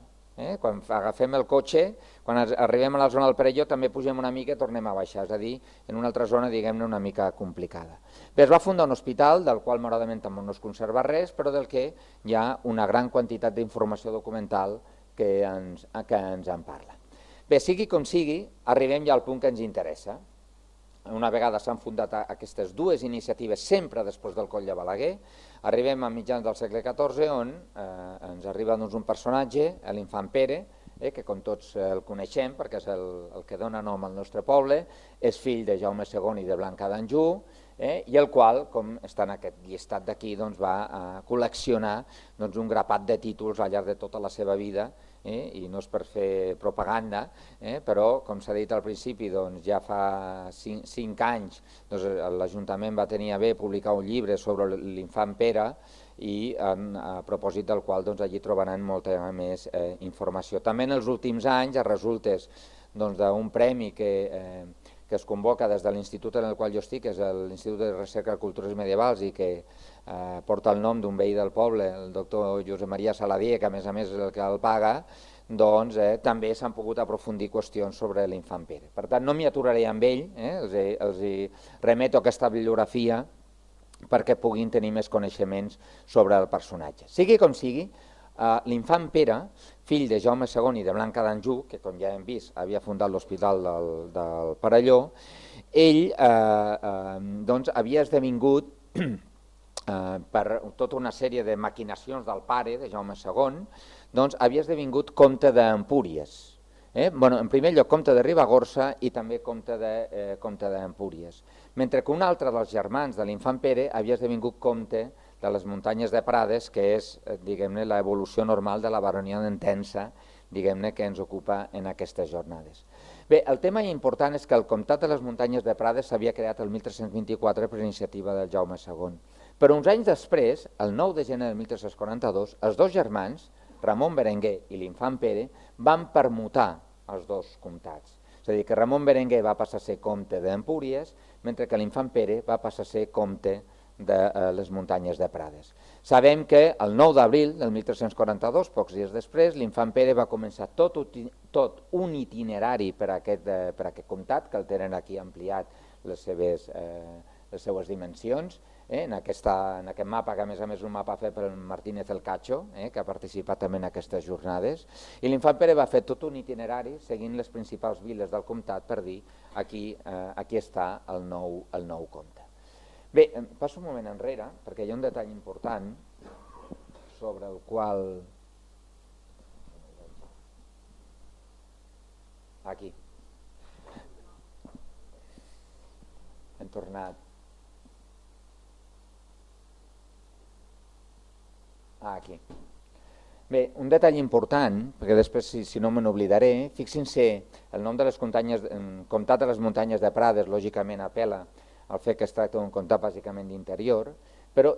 Quan agafem el cotxe, quan arribem a la zona del Perelló, també pugem una mica i tornem a baixar, és a dir, en una altra zona, diguem-ne, una mica complicada. Bé, es va fundar un hospital, del qual malauradament tampoc no es conserva res, però del que hi ha una gran quantitat d'informació documental que ens en parla. Bé, sigui com sigui, arribem ja al punt que ens interessa. Una vegada s'han fundat aquestes dues iniciatives, sempre després del Coll de Balaguer, arribem a mitjans del segle XIV, on ens arriba un personatge, l'infant Pere, que com tots el coneixem, perquè és el que dona nom al nostre poble, és fill de Jaume II i de Blanca d'Anjou, i el qual, com està en aquest llistat d'aquí, va col·leccionar un grapat de títols al llarg de tota la seva vida, i no és per fer propaganda, però, com s'ha dit al principi, ja fa 5 anys l'Ajuntament va tenir a bé publicar un llibre sobre l'infant Pere i a propòsit del qual allí trobaran molta més informació. També en els últims anys, a resultes d'un premi que es convoca des de l'institut en el qual jo estic, que és l'Institut de Recerca de Cultures Medievals i que porta el nom d'un veí del poble, el doctor Josep Maria Saladier, que a més és el que el paga, també s'han pogut aprofundir qüestions sobre l'infant Pere. Per tant, no m'hi aturaré amb ell, els remeto a aquesta bibliografia perquè puguin tenir més coneixements sobre el personatge. Sigui com sigui, l'infant Pere, fill de Jaume II i de Blanca d'Anjou, que com ja hem vist havia fundat l'Hospital del Perelló, ell doncs, havia esdevingut per tota una sèrie de maquinacions del pare, de Jaume II, doncs havia esdevingut comte d'Empúries. En primer lloc comte de Ribagorça i també comte d'Empúries. Mentre que un altre dels germans de l'infant Pere havia esdevingut comte de les muntanyes de Prades, que és, diguem-ne, l'evolució normal de la baronia d'Entença, diguem-ne, que ens ocupa en aquestes jornades. Bé, el tema important és que el comtat de les muntanyes de Prades s'havia creat el 1324 per iniciativa del Jaume II. Però uns anys després, el 9 de gener del 1342, els dos germans, Ramon Berenguer i l'infant Pere, van permutar els dos comtats. És a dir, que Ramon Berenguer va passar a ser comte d'Empúries, mentre que l'infant Pere va passar a ser comte de les muntanyes de Prades. Sabem que el 9 d'abril del 1342, pocs dies després, l'infant Pere va començar tot un itinerari per aquest comtat, que el tenen aquí ampliat les seues dimensions, en aquest mapa, que a més és un mapa fet per Martínez el Cacho, que ha participat també en aquestes jornades, i l'infant Pere va fer tot un itinerari seguint les principals viles del comtat per dir aquí està el nou comte. Bé, passo un moment enrere, perquè hi ha un detall important sobre el qual... Aquí. Hem tornat. Aquí. Bé, un detall important, perquè després, si no me n'oblidaré, fixin-se, el nom de les comtat de les muntanyes de Prades, lògicament apel·la al fet que es tracta d'un comtat bàsicament d'interior, però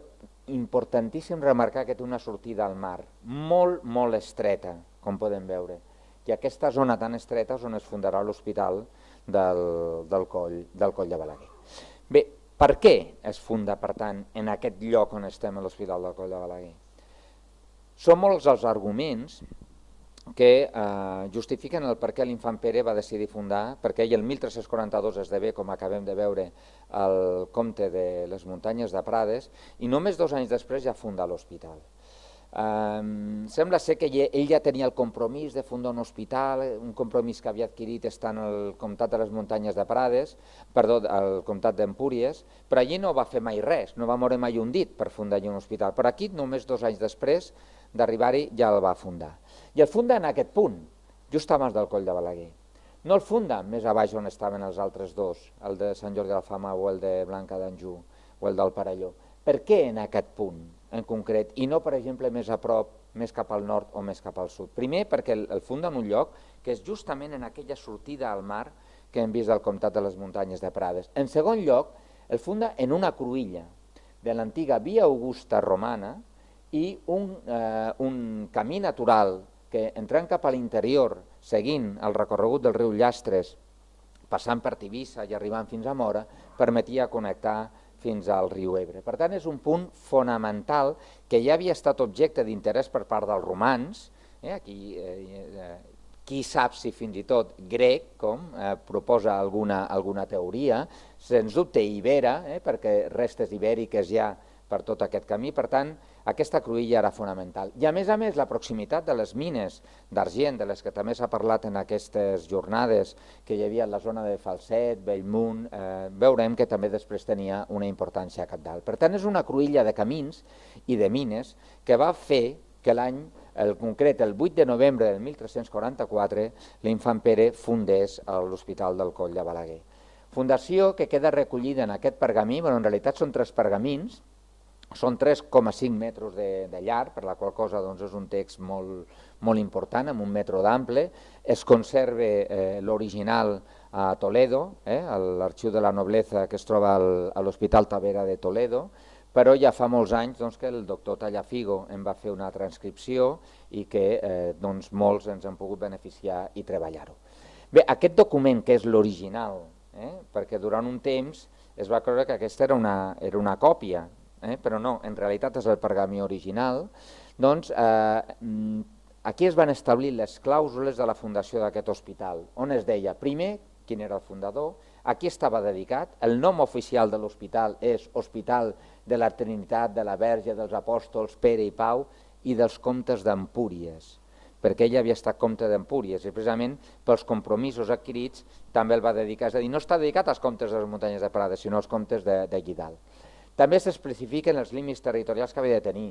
importantíssim remarcar que té una sortida al mar, molt, molt estreta, com podem veure. I aquesta zona tan estreta és on es fundarà l'Hospital del Coll de Balaguer. Bé, per què es funda, per tant, en aquest lloc on estem a l'Hospital del Coll de Balaguer? Són molts els arguments que justifiquen el per què l'infant Pere va decidir fundar, perquè ell el 1342 esdevé, com acabem de veure, el comte de les muntanyes de Prades, i només 2 anys després ja funda l'hospital. Sembla ser que ell ja tenia el compromís de fundar un hospital, un compromís que havia adquirit estant al comtat de les muntanyes de Prades, perdó, al comtat d'Empúries, però allí no va fer mai res, no va moure mai un dit per fundar un hospital, però aquí només 2 anys després d'arribar-hi ja el va fundar. I el funda en aquest punt, just abans del Coll de Balaguer. No el funda més a baix on estaven els altres dos, el de Sant Jordi d'Alfama o el de Blanca d'Anjou o el del Perelló. Per què en aquest punt en concret i no, per exemple, més a prop, més cap al nord o més cap al sud? Primer, perquè el funda en un lloc que és justament en aquella sortida al mar que hem vist del comtat de les muntanyes de Prades. En segon lloc, el funda en una cruïlla de l'antiga Via Augusta romana i un camí natural que, entrant cap a l'interior, seguint el recorregut del riu Llastres, passant per Tivissa i arribant fins a Mora, permetia connectar fins al riu Ebre. Per tant, és un punt fonamental que ja havia estat objecte d'interès per part dels romans, qui sap si fins i tot grec, com proposa alguna teoria, sens dubte ibera, perquè restes ibèriques hi ha per tot aquest camí, per tant, aquesta cruïlla era fonamental. I a més, la proximitat de les mines d'argent, de les que també s'ha parlat en aquestes jornades, que hi havia a la zona de Falset, Bellmunt, veurem que també després tenia una importància cabdal. Per tant, és una cruïlla de camins i de mines que va fer que l'any, en concret el 8 de novembre del 1344, l'infant Pere fundés l'Hospital del Coll de Balaguer. Fundació que queda recollida en aquest pergamí, però en realitat són 3 pergamins, són 3,5 metres de llarg, per la qual cosa és un text molt important, amb 1 metre d'ample. Es conserva l'original a Toledo, a l'Arxiu de la Nobleza que es troba a l'Hospital Tavera de Toledo, però ja fa molts anys que el doctor Tallafigo en va fer una transcripció i que molts ens han pogut beneficiar i treballar-ho. Bé, aquest document, que és l'original, perquè durant un temps es va creure que aquesta era una còpia, però no, en realitat és el pergamí original, doncs aquí es van establir les clàusules de la fundació d'aquest hospital, on es deia, primer, quin era el fundador, A qui estava dedicat? El nom oficial de l'hospital és Hospital de la Trinitat, de la Verge, dels Apòstols, Pere i Pau i dels comtes d'Empúries, perquè ell havia estat comte d'Empúries i precisament pels compromisos adquirits també el va dedicar, és a dir, no està dedicat als comtes de les muntanyes de Prades, sinó als comtes de Guidal. També s'especifiquen els límits territorials que havia de tenir,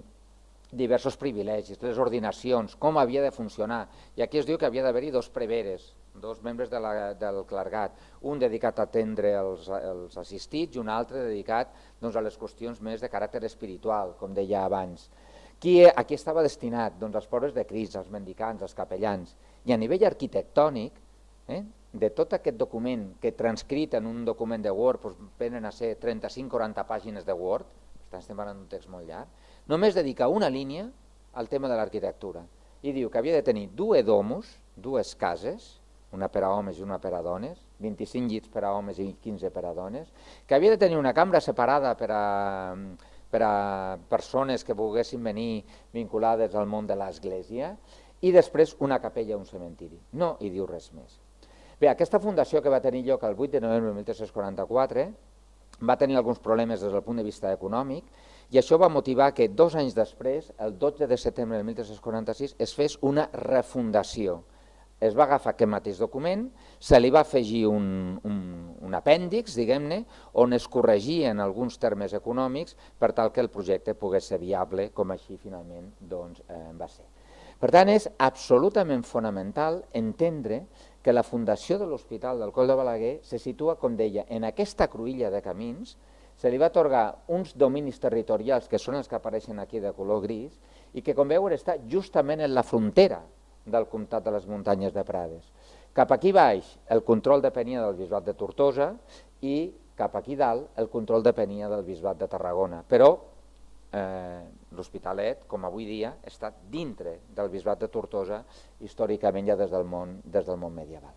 diversos privilegis, les ordinacions, com havia de funcionar, i aquí es diu que havia d'haver-hi dos preveres, dos membres del clergat, un dedicat a atendre els assistits i un altre dedicat a les qüestions més de caràcter espiritual, com deia abans. A qui estava destinat? Doncs als pobres de Crist, als mendicants, als capellans. I a nivell arquitectònic, de tot aquest document que transcrit en un document de Word venen a ser 35-40 pàgines de Word, estem parlant d'un text molt llarg, només dedica una línia al tema de l'arquitectura. I diu que havia de tenir dues cases, una per a homes i una per a dones, 25 llits per a homes i 15 per a dones, que havia de tenir una cambra separada per a persones que volguessin venir vinculades al món de l'església i després una capella o un cementiri. No hi diu res més. Bé, aquesta fundació que va tenir lloc el 8 de novembre de 1344 va tenir alguns problemes des del punt de vista econòmic i això va motivar que 2 anys després, el 12 de setembre de 1346, es fes una refundació. Es va agafar aquest mateix document, se li va afegir un apèndix, diguem-ne, on es corregien alguns termes econòmics per tal que el projecte pogués ser viable, com així finalment va ser. Per tant, és absolutament fonamental entendre que la fundació de l'Hospital del Coll de Balaguer se situa, com deia, en aquesta cruïlla de camins, se li va atorgar uns dominis territorials que són els que apareixen aquí de color gris i que, com veuen, està justament en la frontera del comtat de les muntanyes de Prades. Cap aquí baix el control depenia del bisbat de Tortosa i cap aquí dalt el control depenia del bisbat de Tarragona, però l'Hospitalet, com avui dia, està dintre del bisbat de Tortosa històricament ja des del món medieval.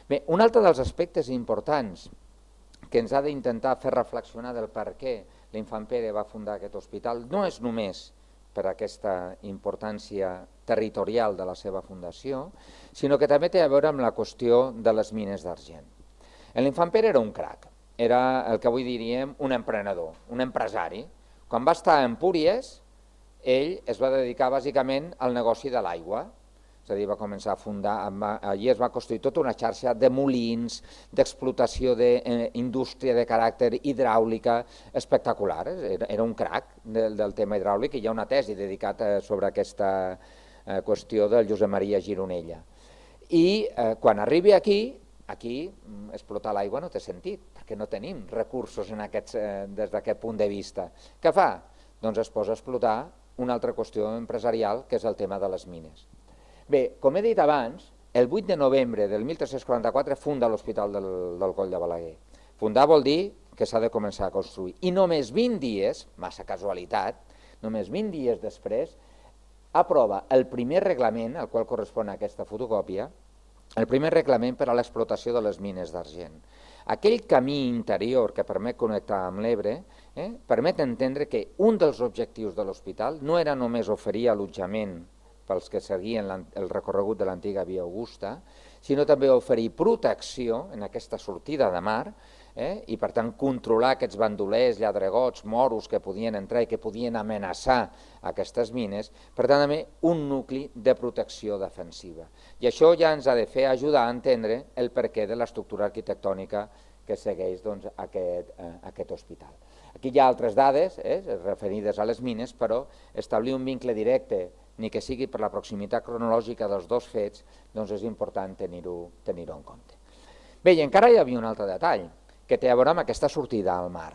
Bé, un altre dels aspectes importants que ens ha d'intentar fer reflexionar del per què l'infant Pere va fundar aquest hospital no és només per aquesta importància territorial de la seva fundació, sinó que també té a veure amb la qüestió de les mines d'argent. L'infant Pere era un crac, era el que avui diríem un emprenedor, un empresari. Quan va estar a Empúries, ell es va dedicar bàsicament al negoci de l'aigua, és a dir, va començar a fundar, allí es va construir tota una xarxa de molins, d'explotació d'indústria de caràcter hidràulica espectacular, era un crac del tema hidràulic i hi ha una tesi dedicada sobre aquesta qüestió del Josep Maria Gironella. I quan arribi aquí explotar l'aigua no té sentit, perquè no tenim recursos des d'aquest punt de vista. Què fa? Doncs es posa a explotar una altra qüestió empresarial, que és el tema de les mines. Bé, com he dit abans, el 8 de novembre del 1344 funda l'Hospital del Coll de Balaguer. Fundar vol dir que s'ha de començar a construir. I només 20 dies, massa casualitat, només 20 dies després, aprova el primer reglament, al qual correspon aquesta fotocòpia, el primer reglament per a l'explotació de les mines d'argent. Aquell camí interior que permet connectar amb l'Ebre permet entendre que un dels objectius de l'hospital no era només oferir allotjament pels que seguien el recorregut de l'antiga Via Augusta, sinó també oferir protecció en aquesta sortida de mar i per tant controlar aquests bandolers, lladregots, moros que podien entrar i que podien amenaçar aquestes mines, per tant també un nucli de protecció defensiva. I això ja ens ha de fer ajudar a entendre el perquè de l'estructura arquitectònica que segueix aquest hospital. Aquí hi ha altres dades referides a les mines, però establir un vincle directe, ni que sigui per la proximitat cronològica dels dos fets, doncs és important tenir-ho en compte. Bé, i encara hi havia un altre detall, que té a veure amb aquesta sortida al mar.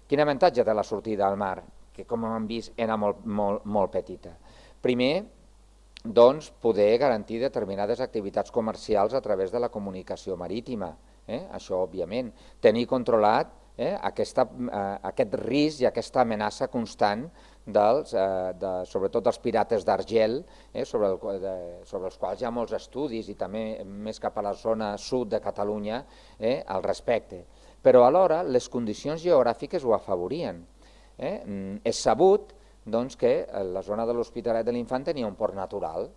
Quin avantatge té la sortida al mar? Que, com hem vist, era molt petita. Primer, doncs, poder garantir determinades activitats comercials a través de la comunicació marítima. Això, òbviament. Tenir controlat aquest risc i aquesta amenaça constant sobretot dels pirates d'Argel, sobre els quals hi ha molts estudis i també més cap a la zona sud de Catalunya al respecte. Però alhora les condicions geogràfiques ho afavorien. És sabut que la zona de l'Hospitalet de l'Infant tenia un port natural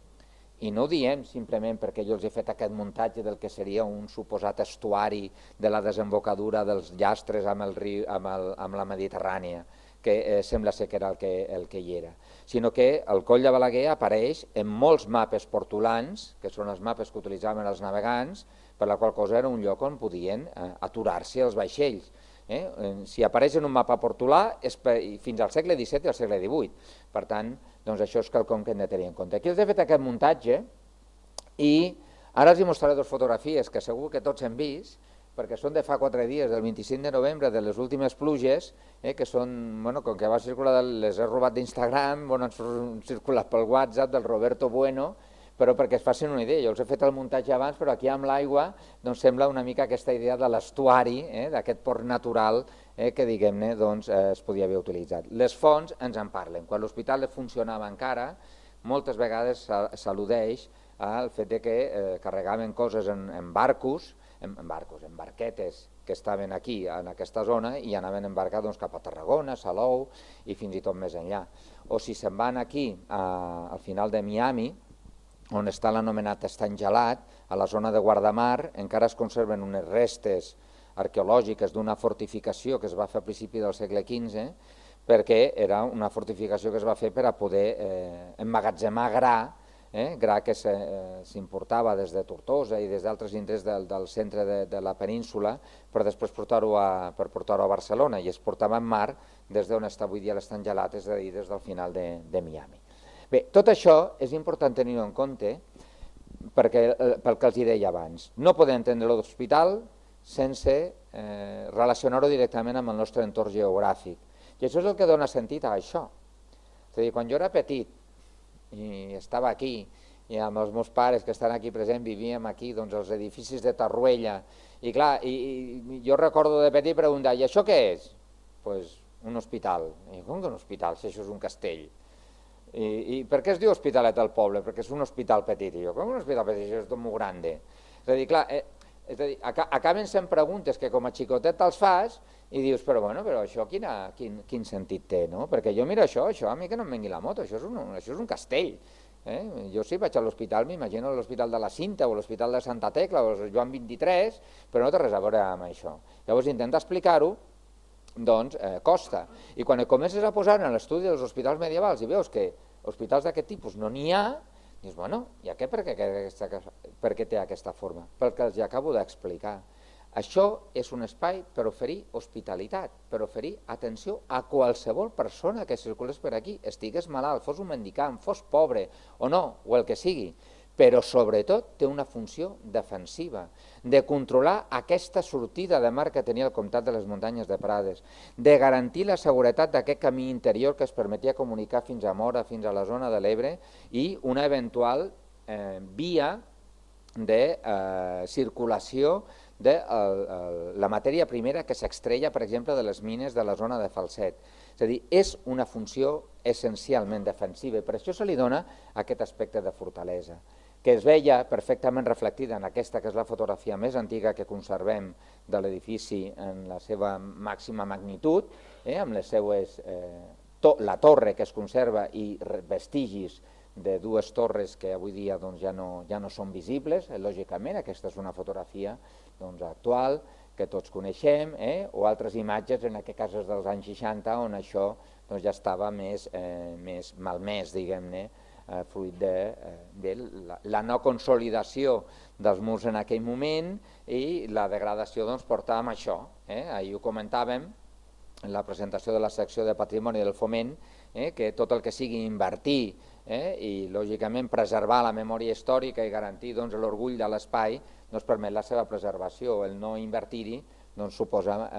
i no ho diem simplement perquè jo els he fet aquest muntatge del que seria un suposat estuari de la desembocadura dels llastres amb la Mediterrània, que sembla ser que era el que hi era, sinó que el Coll de Balaguer apareix en molts mapes portolans, que són els mapes que utilitzaven els navegants, per la qual cosa era un lloc on podien aturar-se els vaixells. Si apareix en un mapa portolà és fins al segle XVII i al segle XVIII. Per tant, doncs això és quelcom que hem de tenir en compte. Aquí els he fet aquest muntatge i ara els mostraré dues fotografies que segur que tots hem vist, perquè són de fa 4 dies, del 25 de novembre, de les últimes pluges, que són, com que va circular, les he robat d'Instagram, han circulat pel WhatsApp del Roberto Bueno, però perquè es facin una idea, jo els he fet el muntatge abans, però aquí amb l'aigua sembla una mica aquesta idea de l'estuari, d'aquest port natural que diguem-ne es podia haver utilitzat. Les fonts ens en parlen. Quan l'hospital funcionava encara, moltes vegades s'al·ludeix al fet que carregaven coses en barcos, en barquetes que estaven aquí, en aquesta zona, i anaven embarcats cap a Tarragona, Salou i fins i tot més enllà. O si se'n van aquí, al final de Miami, on està l'anomenat Estany Gelat, a la zona de Guardamar, encara es conserven unes restes arqueològiques d'una fortificació que es va fer a principi del segle XV, perquè era una fortificació que es va fer per a poder emmagatzemar gra que s'importava des de Tortosa i des d'altres indrets del centre de la península per després portar-ho a Barcelona, i es portava en mar des d'on està avui dia l'Estany Gelat, és a dir, des del final de Miami. Bé, tot això és important tenir-ho en compte pel que els deia abans. No podem entendre l'hospital sense relacionar-ho directament amb el nostre entorn geogràfic. I això és el que dona sentit a això. És a dir, quan jo era petit i estava aquí, i amb els meus pares que estan aquí presents vivíem aquí, doncs els edificis de Torroella, i clar, jo recordo de petit preguntar, i això què és? Doncs un hospital. I com que un hospital, si això és un castell? I per què es diu Hospitalet del Poble? Perquè és un hospital petit. I jo, com un hospital petit? Això és tot molt grande. És a dir, clar, acaben sent preguntes que com a xicotet te'ls fas i dius, però això quin sentit té, no? Perquè jo miro això, a mi que no em vengui la moto, això és un castell. Jo si vaig a l'hospital m'imagino l'Hospital de la Cinta o l'Hospital de Santa Tecla o el Joan 23, però no té res a veure amb això. Llavors intenta explicar-ho, doncs costa. I quan comences a posar en l'estudi dels hospitals medievals i veus que hospitals d'aquest tipus no n'hi ha, dius, i a què per què té aquesta forma? Pel que els acabo d'explicar. Això és un espai per oferir hospitalitat, per oferir atenció a qualsevol persona que circulés per aquí, estigués malalt, fos un mendicant, fos pobre o no, o el que sigui, però sobretot té una funció defensiva, de controlar aquesta sortida de mar que tenia el Comtat de les Muntanyes de Prades, de garantir la seguretat d'aquest camí interior que es permetia comunicar fins a Mora, fins a la zona de l'Ebre, i una eventual via de circulació de la matèria primera que s'extreia, per exemple, de les mines de la zona de Falset. És a dir, és una funció essencialment defensiva i per això se li dona aquest aspecte de fortalesa, que es veia perfectament reflectida en aquesta, que és la fotografia més antiga que conservem de l'edifici en la seva màxima magnitud, amb les seues, la torre que es conserva i vestigis de dues torres que avui dia ja no són visibles, lògicament, aquesta és una fotografia actual que tots coneixem, o altres imatges, en aquest cas dels anys 60, on això ja estava més malmès, diguem-ne, fruit de la no consolidació dels murs en aquell moment i la degradació portava amb això. Ahir ho comentàvem en la presentació de la secció de Patrimoni del Foment, que tot el que sigui invertir i lògicament preservar la memòria històrica i garantir l'orgull de l'espai permet la seva preservació. El no invertir-hi suposa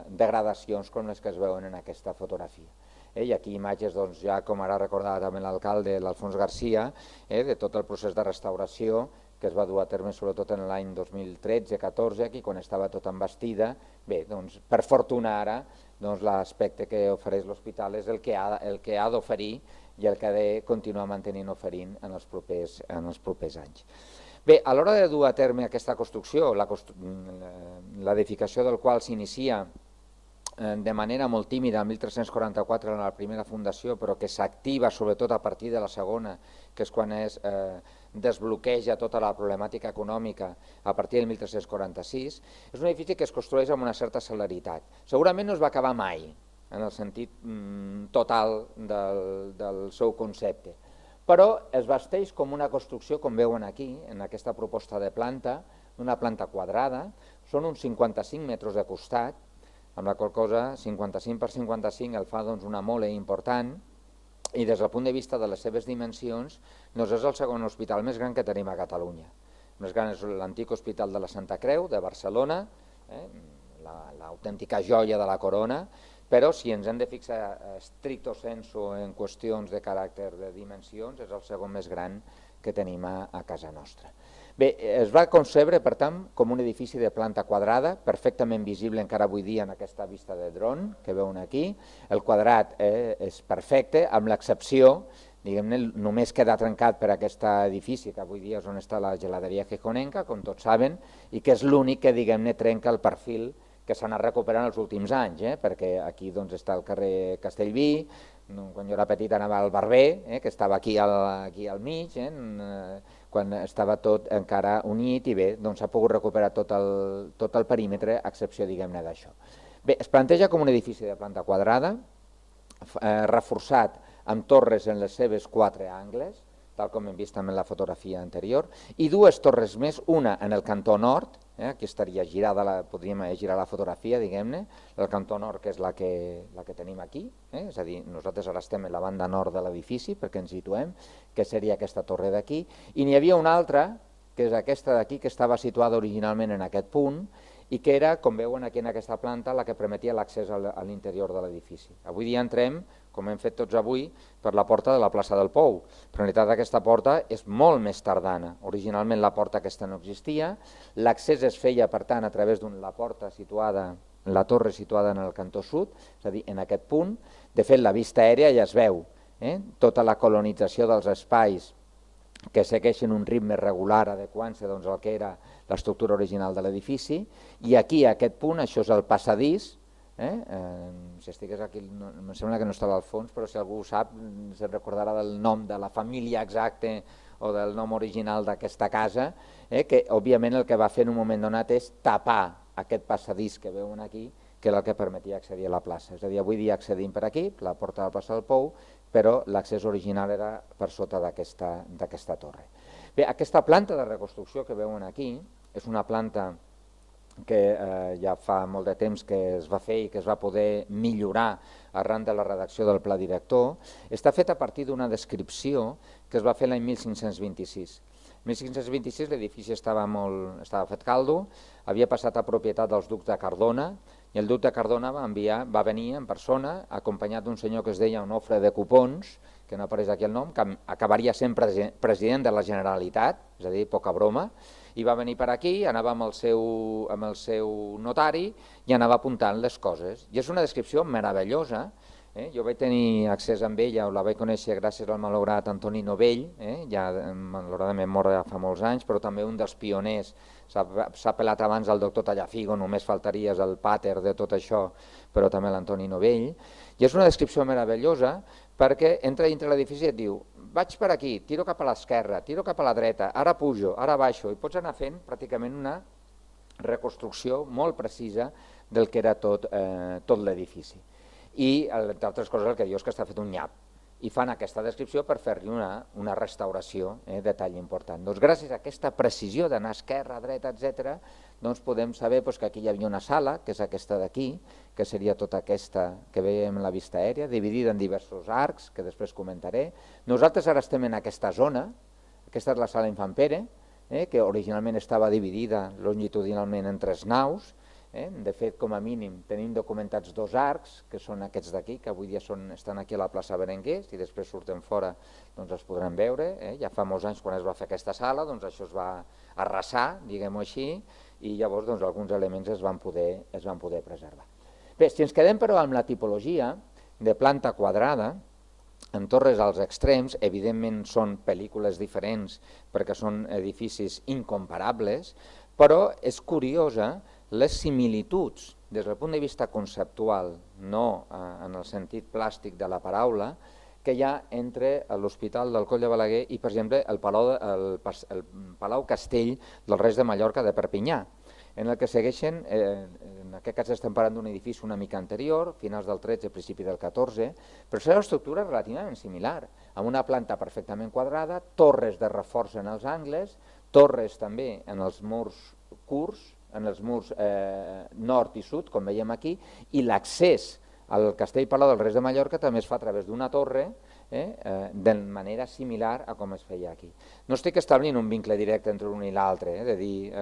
degradacions com les que es veuen en aquesta fotografia. I aquí imatges, ja com ara recordava també l'alcalde, l'Alfons Garcia, de tot el procés de restauració que es va dur a terme sobretot en l'any 2013-14, aquí quan estava tot envestida. Bé, per fortuna ara, l'aspecte que ofereix l'hospital és el que ha d'oferir i el que ha de continuar mantenint oferint en els propers anys. Bé, a l'hora de dur a terme aquesta construcció, l'edificació del qual s'inicia de manera molt tímida en 1344 en la primera fundació, però que s'activa sobretot a partir de la segona, que és quan es desbloqueja tota la problemàtica econòmica a partir del 1346, és un edifici que es construeix amb una certa celeritat. Segurament no es va acabar mai, en el sentit total del seu concepte, però es basteix com una construcció, com veuen aquí, en aquesta proposta de planta, una planta quadrada, són uns 55 metres de costat, amb la qual cosa 55 per 55 el fa una mole important, i des del punt de vista de les seves dimensions és el segon hospital més gran que tenim a Catalunya. El més gran és l'antic Hospital de la Santa Creu de Barcelona, l'autèntica joia de la corona, però si ens hem de fixar stricto sensu en qüestions de caràcter de dimensions, és el segon més gran que tenim a casa nostra. Bé, es va concebre, per tant, com un edifici de planta quadrada, perfectament visible encara avui dia en aquesta vista de dron que veuen aquí. El quadrat és perfecte, amb l'excepció, diguem-ne, només queda trencat per aquest edifici, que avui dia és on està la geladeria gijonenca, com tots saben, i que és l'únic que, diguem-ne, trenca el perfil que s'ha anat recuperant els últims anys, perquè aquí està el carrer Castellví, quan jo era petit anava al Barber, que estava aquí al mig, quan estava tot encara unit, i bé, s'ha pogut recuperar tot el perímetre, a excepció, diguem-ne, d'això. Bé, es planteja com un edifici de planta quadrada, reforçat amb torres en les seves 4 angles, tal com hem vist també en la fotografia anterior, i 2 torres més, una en el cantó nord, aquí estaria girada, podríem girar la fotografia, diguem-ne, el cantó nord, que és la que tenim aquí, és a dir, nosaltres ara estem en la banda nord de l'edifici, perquè ens situem, que seria aquesta torre d'aquí, i n'hi havia una altra, que és aquesta d'aquí, que estava situada originalment en aquest punt, i que era, com veuen aquí en aquesta planta, la que permetia l'accés a l'interior de l'edifici. Avui dia entrem, com hem fet tots avui, per la porta de la plaça del Pou, però en realitat aquesta porta és molt més tardana. Originalment la porta aquesta no existia, l'accés es feia, per tant, a través de la porta situada, la torre situada en el cantó sud, és a dir, en aquest punt. De fet, la vista aèria ja es veu, tota la colonització dels espais que segueixen un ritme regular adequant-se al que era l'estructura original de l'edifici, i aquí, a aquest punt, això és el passadís, si estigués aquí, em sembla que no estava al fons, però si algú ho sap, se'n recordarà del nom de la família exacte o del nom original d'aquesta casa, que òbviament el que va fer en un moment donat és tapar aquest passadís que veuen aquí, que era el que permetia accedir a la plaça. És a dir, avui dia accedim per aquí, la porta de la plaça del Pou, però l'accés original era per sota d'aquesta torre. Bé, aquesta planta de reconstrucció que veuen aquí és una planta que ja fa molt de temps que es va fer i que es va poder millorar arran de la redacció del pla director. Està feta a partir d'una descripció que es va fer l'any 1526. En 1526 l'edifici estava fet caldo, havia passat a propietat dels ducs de Cardona, i el duc de Cardona va venir en persona acompanyat d'un senyor que es deia Onofre de Copons, que no apareix aquí el nom, que acabaria sent president de la Generalitat, és a dir, poca broma, i va venir per aquí, anava amb el seu notari i anava apuntant les coses. I és una descripció meravellosa. Jo vaig tenir accés amb ella, la vaig conèixer gràcies al malograt Antoni Novell, ja malauradament mort fa molts anys, però també un dels pioners. S'ha pelat abans el doctor Tallafigo, només faltaries el pàter de tot això, però també l'Antoni Novell. I és una descripció meravellosa perquè entra dintre l'edifici i et diu vaig per aquí, tiro cap a l'esquerra, tiro cap a la dreta, ara pujo, ara baixo, i pots anar fent pràcticament una reconstrucció molt precisa del que era tot l'edifici. I, entre altres coses, el que diu és que està fet un nyap, i fan aquesta descripció per fer-li una restauració de tall important. Doncs gràcies a aquesta precisió d'anar a esquerra, dreta, etc., podem saber que aquí hi havia una sala, que és aquesta d'aquí, que seria tota aquesta que veiem en la vista aèria, dividida en diversos arcs, que després comentaré. Nosaltres ara estem en aquesta zona, aquesta és la sala Infant Pere, que originalment estava dividida longitudinalment en 3 naus. De fet, com a mínim, tenim documentats 2 arcs, que són aquests d'aquí, que avui dia estan aquí a la plaça Berenguer, i després surten fora, els podrem veure. Ja fa molts anys, quan es va fer aquesta sala, això es va arrasar, diguem-ho així, i llavors alguns elements es van poder preservar. Bé, si ens quedem però amb la tipologia de planta quadrada, en torres als extrems, evidentment són pel·lícules diferents perquè són edificis incomparables, però és curiosa les similituds des del punt de vista conceptual, no en el sentit plàstic de la paraula, que hi ha entre l'Hospital del Coll de Balaguer i, per exemple, el Palau Castell dels Reis de Mallorca de Perpinyà, en el que segueixen, en aquest cas estem parlant d'un edifici una mica anterior, finals del 13, principi del 14, però serà una estructura relativament similar, amb una planta perfectament quadrada, torres de reforç en els angles, torres també en els murs curts, en els murs nord i sud, com veiem aquí, i l'accés al Castell Palau dels Reis de Mallorca també es fa a través d'una torre, de manera similar a com es feia aquí. No estic establint un vincle directe entre un i l'altre, de dir,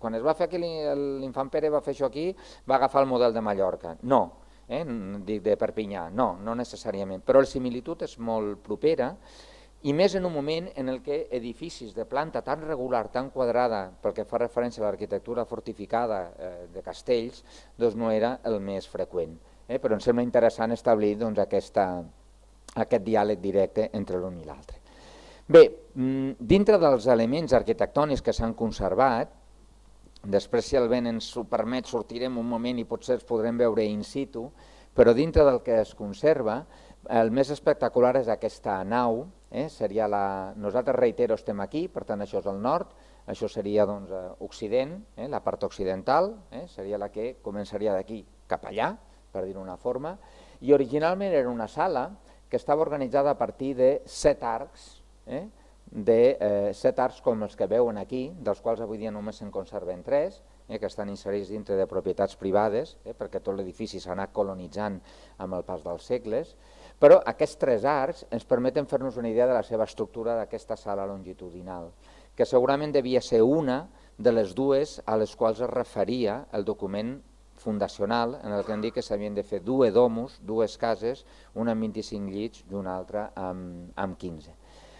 quan es va fer aquí l'infant Pere va fer això aquí, va agafar el model de Mallorca. No, dic de Perpinyà, no necessàriament, però la similitud és molt propera, i més en un moment en què edificis de planta tan regular, tan quadrada, pel que fa referència a l'arquitectura fortificada de castells, doncs no era el més freqüent. Però em sembla interessant establir aquest diàleg directe entre l'un i l'altre. Bé, dintre dels elements arquitectònics que s'han conservat, després si el vent ens ho permet sortirem un moment i potser els podrem veure in situ, però dintre del que es conserva, el més espectacular és aquesta nau, nosaltres, reitero, estem aquí, per tant això és el nord, això seria Occident, la part occidental, seria la que començaria d'aquí cap allà, per dir-ho d'una forma, i originalment era una sala que estava organitzada a partir de 7 arcs, set arcs com els que veuen aquí, dels quals avui dia només se'n conserven 3, que estan inserits dintre de propietats privades, perquè tot l'edifici s'ha anat colonitzant amb el pas dels segles, però aquests 3 arcs ens permeten fer-nos una idea de la seva estructura d'aquesta sala longitudinal, que segurament devia ser una de les dues a les quals es referia el document fundacional, en el que han dit que s'havien de fer 2 domus, 2 cases, una amb 25 llits i una altra amb 15.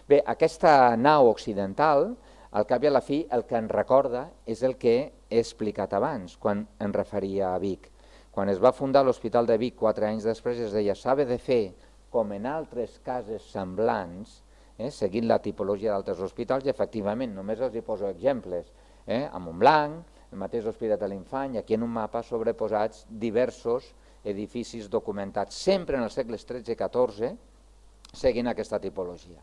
Bé, aquesta nau occidental, al cap i a la fi, el que ens recorda és el que he explicat abans, quan em referia a Vic. Quan es va fundar l'Hospital de Vic 4 anys després, es deia s'ha de fer com en altres cases semblants, seguint la tipologia d'altres hospitals, i efectivament, només els hi poso exemples, a Montblanc, el mateix Hospital de l'Infant, i aquí en un mapa sobreposats diversos edificis documentats, sempre en els segles XIII i XIV, seguint aquesta tipologia.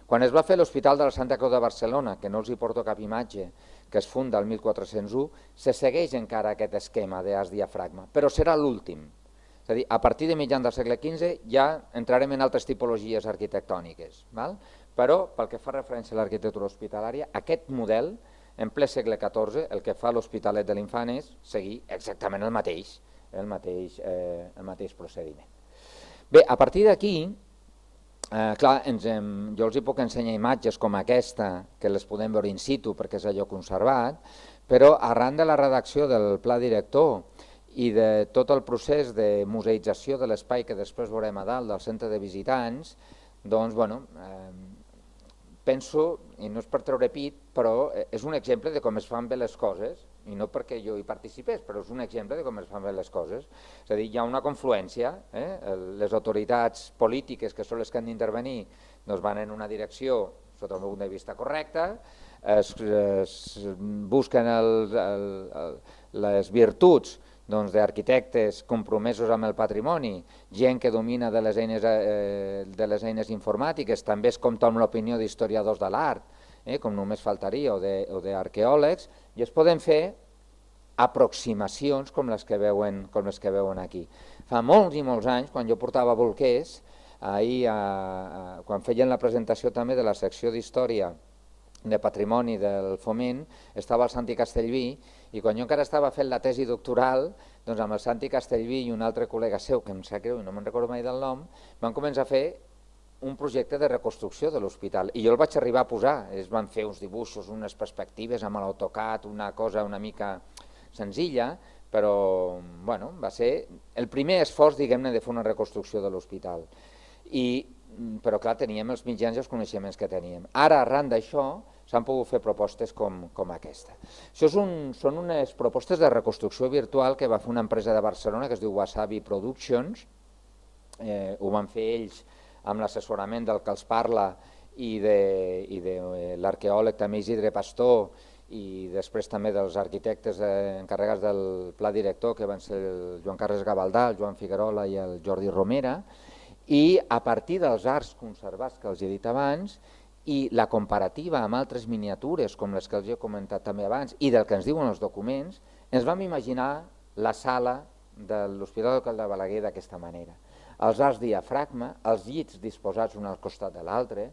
Quan es va fer l'Hospital de la Santa Creu de Barcelona, que no els hi porto cap imatge, que es funda el 1401, se segueix encara aquest esquema d'as diafragma, però serà l'últim. És a dir, a partir de mitjan del segle XV ja entrarem en altres tipologies arquitectòniques, però pel que fa referència a l'arquitectura hospitalària, aquest model, en ple segle XIV, el que fa l'Hospitalet de l'Infant és seguir exactament el mateix procediment. Bé, a partir d'aquí, clar, jo els puc ensenyar imatges com aquesta, que les podem veure in situ perquè és allò conservat, però arran de la redacció del pla director i de tot el procés de museïtzació de l'espai que després veurem a dalt del centre de visitants, doncs, bueno, penso, i no és per treure pit, però és un exemple de com es fan bé les coses, i no perquè jo hi participés, però és un exemple de com es fan bé les coses. És a dir, hi ha una confluència, les autoritats polítiques, que són les que han d'intervenir, doncs van en una direcció, sota el meu punt de vista, correcta, es busquen les virtuts d'arquitectes compromesos amb el patrimoni, gent que domina de les eines informàtiques, també es compta amb l'opinió d'historiadors de l'art, com només faltaria, o d'arqueòlegs, i es poden fer aproximacions com les que veuen aquí. Fa molts i molts anys, quan jo portava bolquers, quan feien la presentació també de la secció d'Història de Patrimoni del Foment, estava el Santi Castellví, i quan jo encara estava fent la tesi doctoral, doncs amb el Santi Castellví i un altre col·lega seu, que em sap greu i no me'n recordo mai del nom, van començar a fer un projecte de reconstrucció de l'hospital, i jo el vaig arribar a posar, es van fer uns dibuixos, unes perspectives amb l'AutoCAD, una cosa una mica senzilla, però bueno, va ser el primer esforç, diguem-ne, de fer una reconstrucció de l'hospital. Però clar, teníem els mitjans i els coneixements que teníem. Ara, arran d'això, s'han pogut fer propostes com aquesta. Això són unes propostes de reconstrucció virtual que va fer una empresa de Barcelona que es diu Wasabi Productions, ho van fer ells amb l'assessorament del que els parla i de l'arqueòleg també Isidre Pastor i després també dels arquitectes encarregats del pla director, que van ser el Joan Carles Gavaldà, el Joan Figuerola i el Jordi Romera, i a partir dels arcs conservats que els he dit abans i la comparativa amb altres miniatures com les que els he comentat també abans i del que ens diuen els documents, ens vam imaginar la sala de l'Hospital Local de Balaguer d'aquesta manera. Els arcs diafragma, els llits disposats un al costat de l'altre,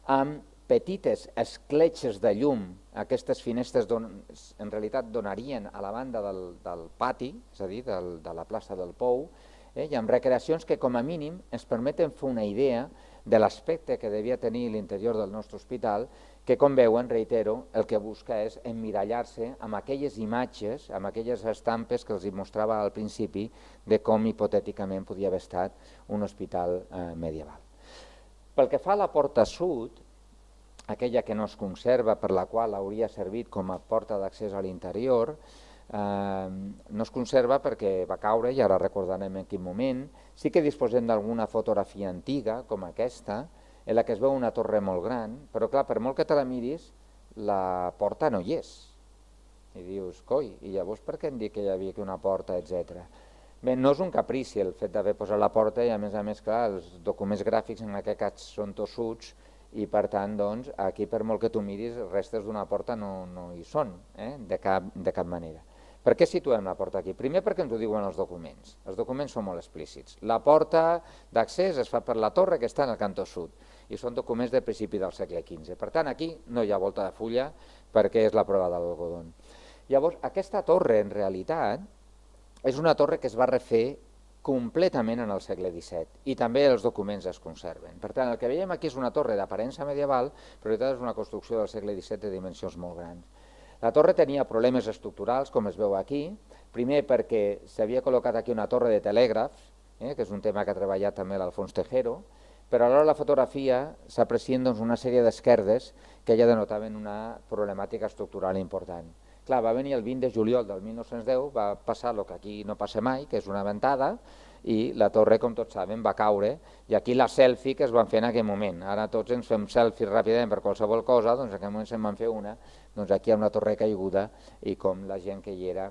amb petites escletxes de llum. Aquestes finestres en realitat donarien a la banda del pati, és a dir, de la plaça del Pou, i amb recreacions que com a mínim ens permeten fer una idea de l'aspecte que devia tenir l'interior del nostre hospital, que com veuen, reitero, el que busca és emmirallar-se amb aquelles imatges, amb aquelles estampes que els mostrava al principi de com hipotèticament podia haver estat un hospital medieval. Pel que fa a la porta sud, aquella que no es conserva, per la qual hauria servit com a porta d'accés a l'interior, no es conserva perquè va caure, i ara recordarem en quin moment. Sí que disposem d'alguna fotografia antiga, com aquesta, en la que es veu una torre molt gran, però clar, per molt que te la miris, la porta no hi és. I dius, coi, i llavors per què em dic que hi havia aquí una porta, etc. Bé, no és un caprici el fet d'haver posat la porta i a més, clar, els documents gràfics en aquest cas són tossuts i per tant, doncs, aquí per molt que tu miris, restes d'una porta no hi són, de cap manera. Per què situem la porta aquí? Primer perquè ens ho diuen els documents. Els documents són molt explícits. La porta d'accés es fa per la torre que està en el cantó sud i són documents del principi del segle XV. Per tant, aquí no hi ha volta de fulla perquè és la prova de l'algodó. Llavors, aquesta torre, en realitat, és una torre que es va refer completament en el segle XVII i també els documents es conserven. Per tant, el que veiem aquí és una torre d'aparença medieval, però en realitat és una construcció del segle XVII de dimensions molt grans. La torre tenia problemes estructurals, com es veu aquí, primer perquè s'havia col·locat aquí una torre de telègrafs, que és un tema que ha treballat també l'Alfons Tejero, però alhora la fotografia s'aprecien una sèrie d'esquerdes que ja denotaven una problemàtica estructural important. Clar, va venir el 20 de juliol del 1910, va passar el que aquí no passa mai, que és una ventada, i la torre, com tots saben, va caure, i aquí la selfie que es van fer en aquell moment. Ara tots ens fem selfies ràpidament per qualsevol cosa, doncs en aquell moment se'n van fer una, doncs aquí hi ha una torre caiguda i com la gent que hi era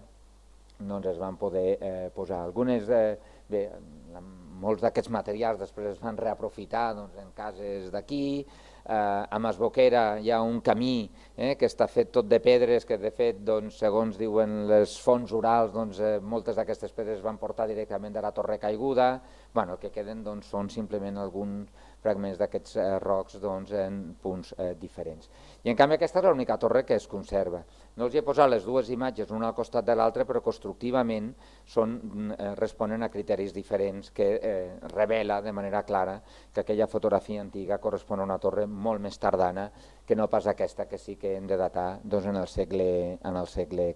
doncs es van poder posar. Bé, molts d'aquests materials després es van reaprofitar en cases d'aquí. A Masboquera hi ha un camí que està fet tot de pedres que de fet, segons diuen les fonts orals, moltes d'aquestes pedres es van portar directament de la torre caiguda. El que queden són simplement alguns fragments d'aquests rocs en punts diferents. I en canvi aquesta és l'única torre que es conserva. No els he posat les dues imatges una al costat de l'altra, però constructivament responen a criteris diferents que revela de manera clara que aquella fotografia antiga correspon a una torre molt més tardana que no pas aquesta que sí que hem de datar en el segle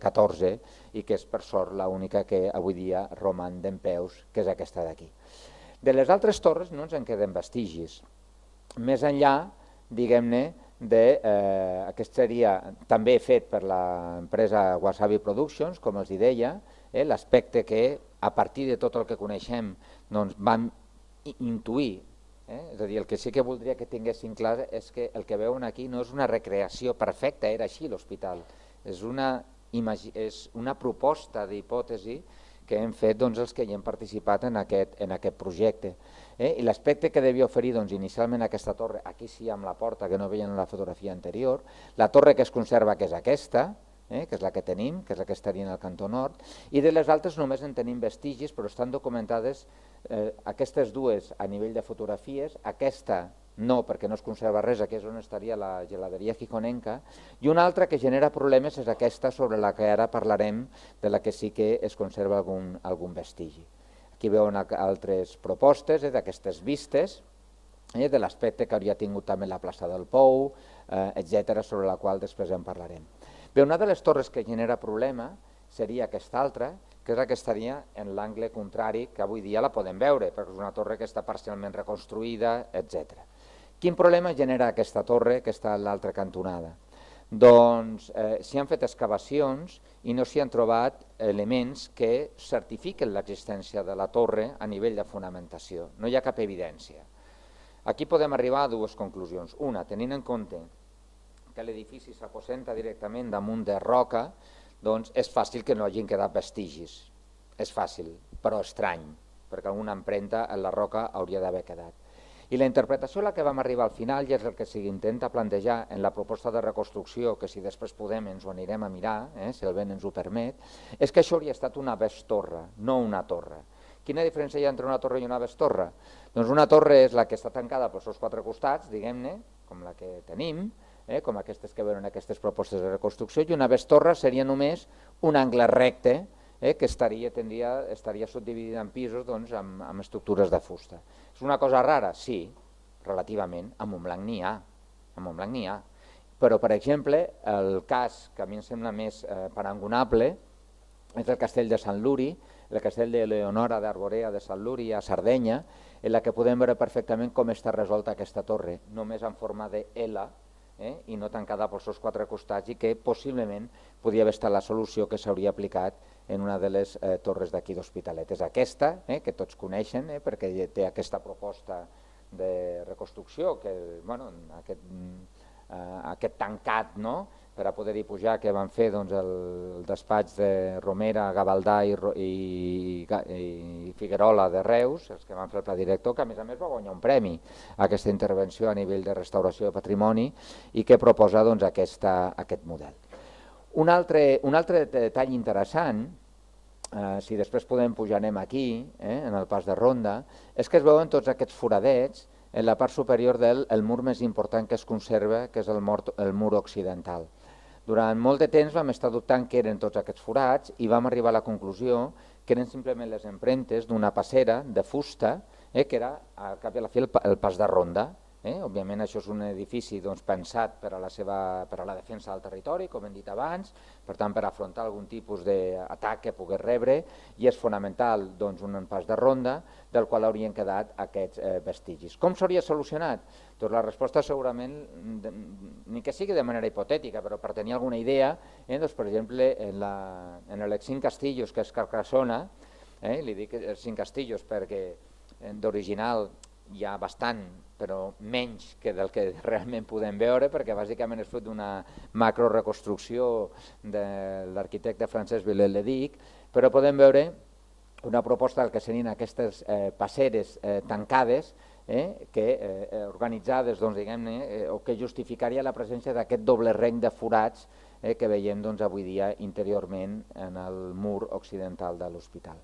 XIV i que és per sort l'única que avui dia roman dempeus, que és aquesta d'aquí. De les altres torres no ens en queden vestigis. Més enllà, diguem-ne, aquest seria també fet per l'empresa Wasabi Productions, com els deia, l'aspecte que a partir de tot el que coneixem vam intuir. És a dir, el que sí que voldria que tinguessin clar és que el que veuen aquí no és una recreació perfecta, era així l'hospital, és una proposta d'hipòtesi que hem fet els que hi hem participat en aquest projecte. I l'aspecte que devia oferir inicialment aquesta torre, aquí sí amb la porta que no veien en la fotografia anterior, la torre que es conserva que és aquesta, que és la que tenim, que és la que estaria en el cantó nord, i de les altres només en tenim vestigis, però estan documentades aquestes dues a nivell de fotografies, aquesta no, perquè no es conserva res, aquí és on estaria la geladeria gijonenca, i una altra que genera problemes és aquesta sobre la que ara parlarem, de la que sí que es conserva algun vestigi. Aquí veuen altres propostes d'aquestes vistes, de l'aspecte que hauria tingut també la plaça del Pou, etc., sobre la qual després en parlarem. Bé, una de les torres que genera problema seria aquesta altra, que és la que estaria en l'angle contrari, que avui dia la podem veure, perquè és una torre que està parcialment reconstruïda, etc. Quin problema genera aquesta torre que està a l'altra cantonada? Doncs s'hi han fet excavacions i no s'hi han trobat elements que certifiquen l'existència de la torre a nivell de fonamentació. No hi ha cap evidència. Aquí podem arribar a dues conclusions. Una, tenint en compte que l'edifici s'aposenta directament damunt de roca, doncs és fàcil que no hagin quedat vestigis. És fàcil, però estrany, perquè alguna empremta en la roca hauria d'haver quedat. I la interpretació a la que vam arribar al final, i és el que s'intenta plantejar en la proposta de reconstrucció, que si després podem ens ho anirem a mirar, si el vent ens ho permet, és que això hauria estat una bestorre, no una torre. Quina diferència hi ha entre una torre i una bestorre? Doncs una torre és la que està tancada pels seus quatre costats, diguem-ne, com la que tenim, com aquestes que veuen aquestes propostes de reconstrucció, i una bestorre seria només un angle recte que estaria subdividida en pisos amb estructures de fusta. És una cosa rara? Sí, relativament. A Montblanc n'hi ha. Però, per exemple, el cas que a mi em sembla més parangonable és el castell de Sant Luri, el castell de Leonora d'Arborea de Sant Luri a Sardenya, en la que podem veure perfectament com està resolta aquesta torre, només en forma de L, i no tancada pels seus quatre costats, i que possiblement podria haver estat la solució que s'hauria aplicat en una de les torres d'aquí d'Hospitalet. És aquesta, que tots coneixen, perquè té aquesta proposta de reconstrucció, aquest tancat, per a poder-hi pujar, que van fer el despatx de Romera, Gavaldà i Figuerola de Reus, els que van fer el pla director, que a més va guanyar un premi a aquesta intervenció a nivell de restauració de patrimoni i que proposa aquest model. Un altre detall interessant, si després podem pujarem aquí, en el pas de ronda, és que es veuen tots aquests foradets en la part superior del mur més important que es conserva, que és el mur occidental. Durant molt de temps vam estar dubtant què eren tots aquests forats i vam arribar a la conclusió que eren simplement les empremtes d'una passera de fusta, que era al cap i a la fi el pas de ronda. Òbviament això és un edifici pensat per a la defensa del territori, com hem dit abans, per tant per afrontar algun tipus d'atac que pogués rebre, i és fonamental un pas de ronda del qual haurien quedat aquests vestigis. Com s'hauria solucionat? Doncs la resposta segurament, ni que sigui de manera hipotètica, però per tenir alguna idea, per exemple, en els 5 Castillos, que és Carcassona, li dic els 5 Castillos perquè d'original hi ha bastant, però menys que del que realment podem veure, perquè bàsicament és fruit d'una macroreconstrucció de l'arquitecte Francesc Vilet-le-Dic, però podem veure una proposta del que serien aquestes passeres tancades, organitzades, diguem-ne, o que justificaria la presència d'aquest doble reng de forats que veiem avui dia interiorment en el mur occidental de l'hospital.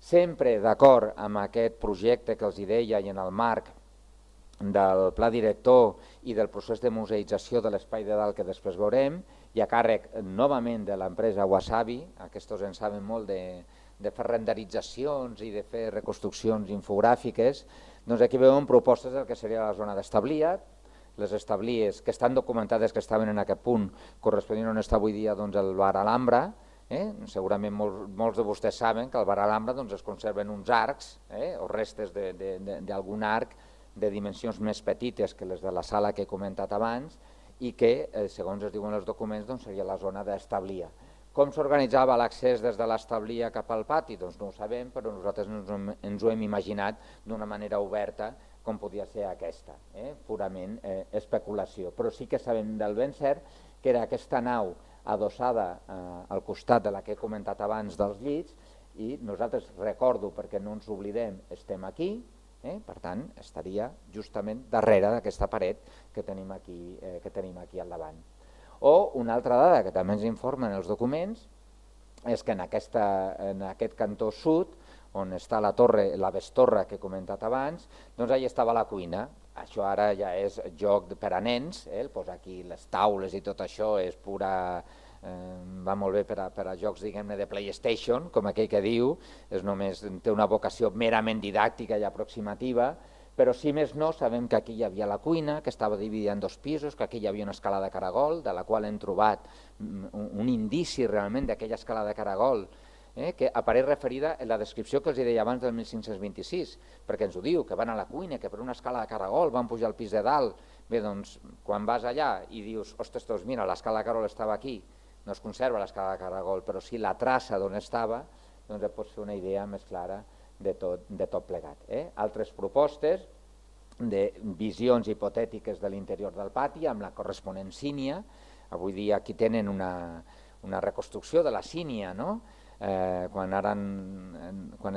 Sempre d'acord amb aquest projecte que els deia i en el marc del pla director i del procés de museïtzació de l'espai de dalt que després veurem, i a càrrec novament de l'empresa Wasabi, aquests en saben molt de fer renderitzacions i de fer reconstruccions infogràfiques, doncs aquí veuen propostes del que seria la zona d'establia, les establies que estan documentades, que estaven en aquest punt, corresponent on està avui dia el bar Alhambra. Segurament molts de vostès saben que al bar Alhambra es conserven uns arcs o restes d'algun arc de dimensions més petites que les de la sala que he comentat abans i que, segons es diuen els documents, seria la zona d'establia. Com s'organitzava l'accés des de l'establia cap al pati? Doncs no ho sabem, però nosaltres ens ho hem imaginat d'una manera oberta com podia ser aquesta, purament especulació. Però sí que sabem del ben cert que era aquesta nau adossada al costat de la que he comentat abans dels llits, i nosaltres, recordo perquè no ens oblidem, estem aquí, per tant estaria justament darrere d'aquesta paret que tenim aquí al davant. O una altra dada que també ens informen els documents és que en aquest cantó sud, on està la torre, la bestorre que he comentat abans, doncs allà estava la cuina. Això ara ja és joc per a nens, posar aquí les taules i tot això és pura... va molt bé per a jocs, diguem-ne, de PlayStation, com aquell que diu, té una vocació merament didàctica i aproximativa, però si més no, sabem que aquí hi havia la cuina, que estava dividida en 2 pisos, que aquí hi havia una escala de caragol, de la qual hem trobat un indici realment d'aquella escala de caragol, que apareix referida en la descripció que els deia abans del 1526, perquè ens ho diu, que van a la cuina, que per una escala de caragol van pujar al pis de dalt. Bé, doncs, quan vas allà i dius, ostres, doncs mira, l'escala de caragol estava aquí, no es conserva l'escala de caragol, però sí la traça d'on estava, doncs et pots fer una idea més clara de tot plegat. Altres propostes de visions hipotètiques de l'interior del pati amb la corresponent sínia. Avui dia aquí tenen una reconstrucció de la sínia, no? Quan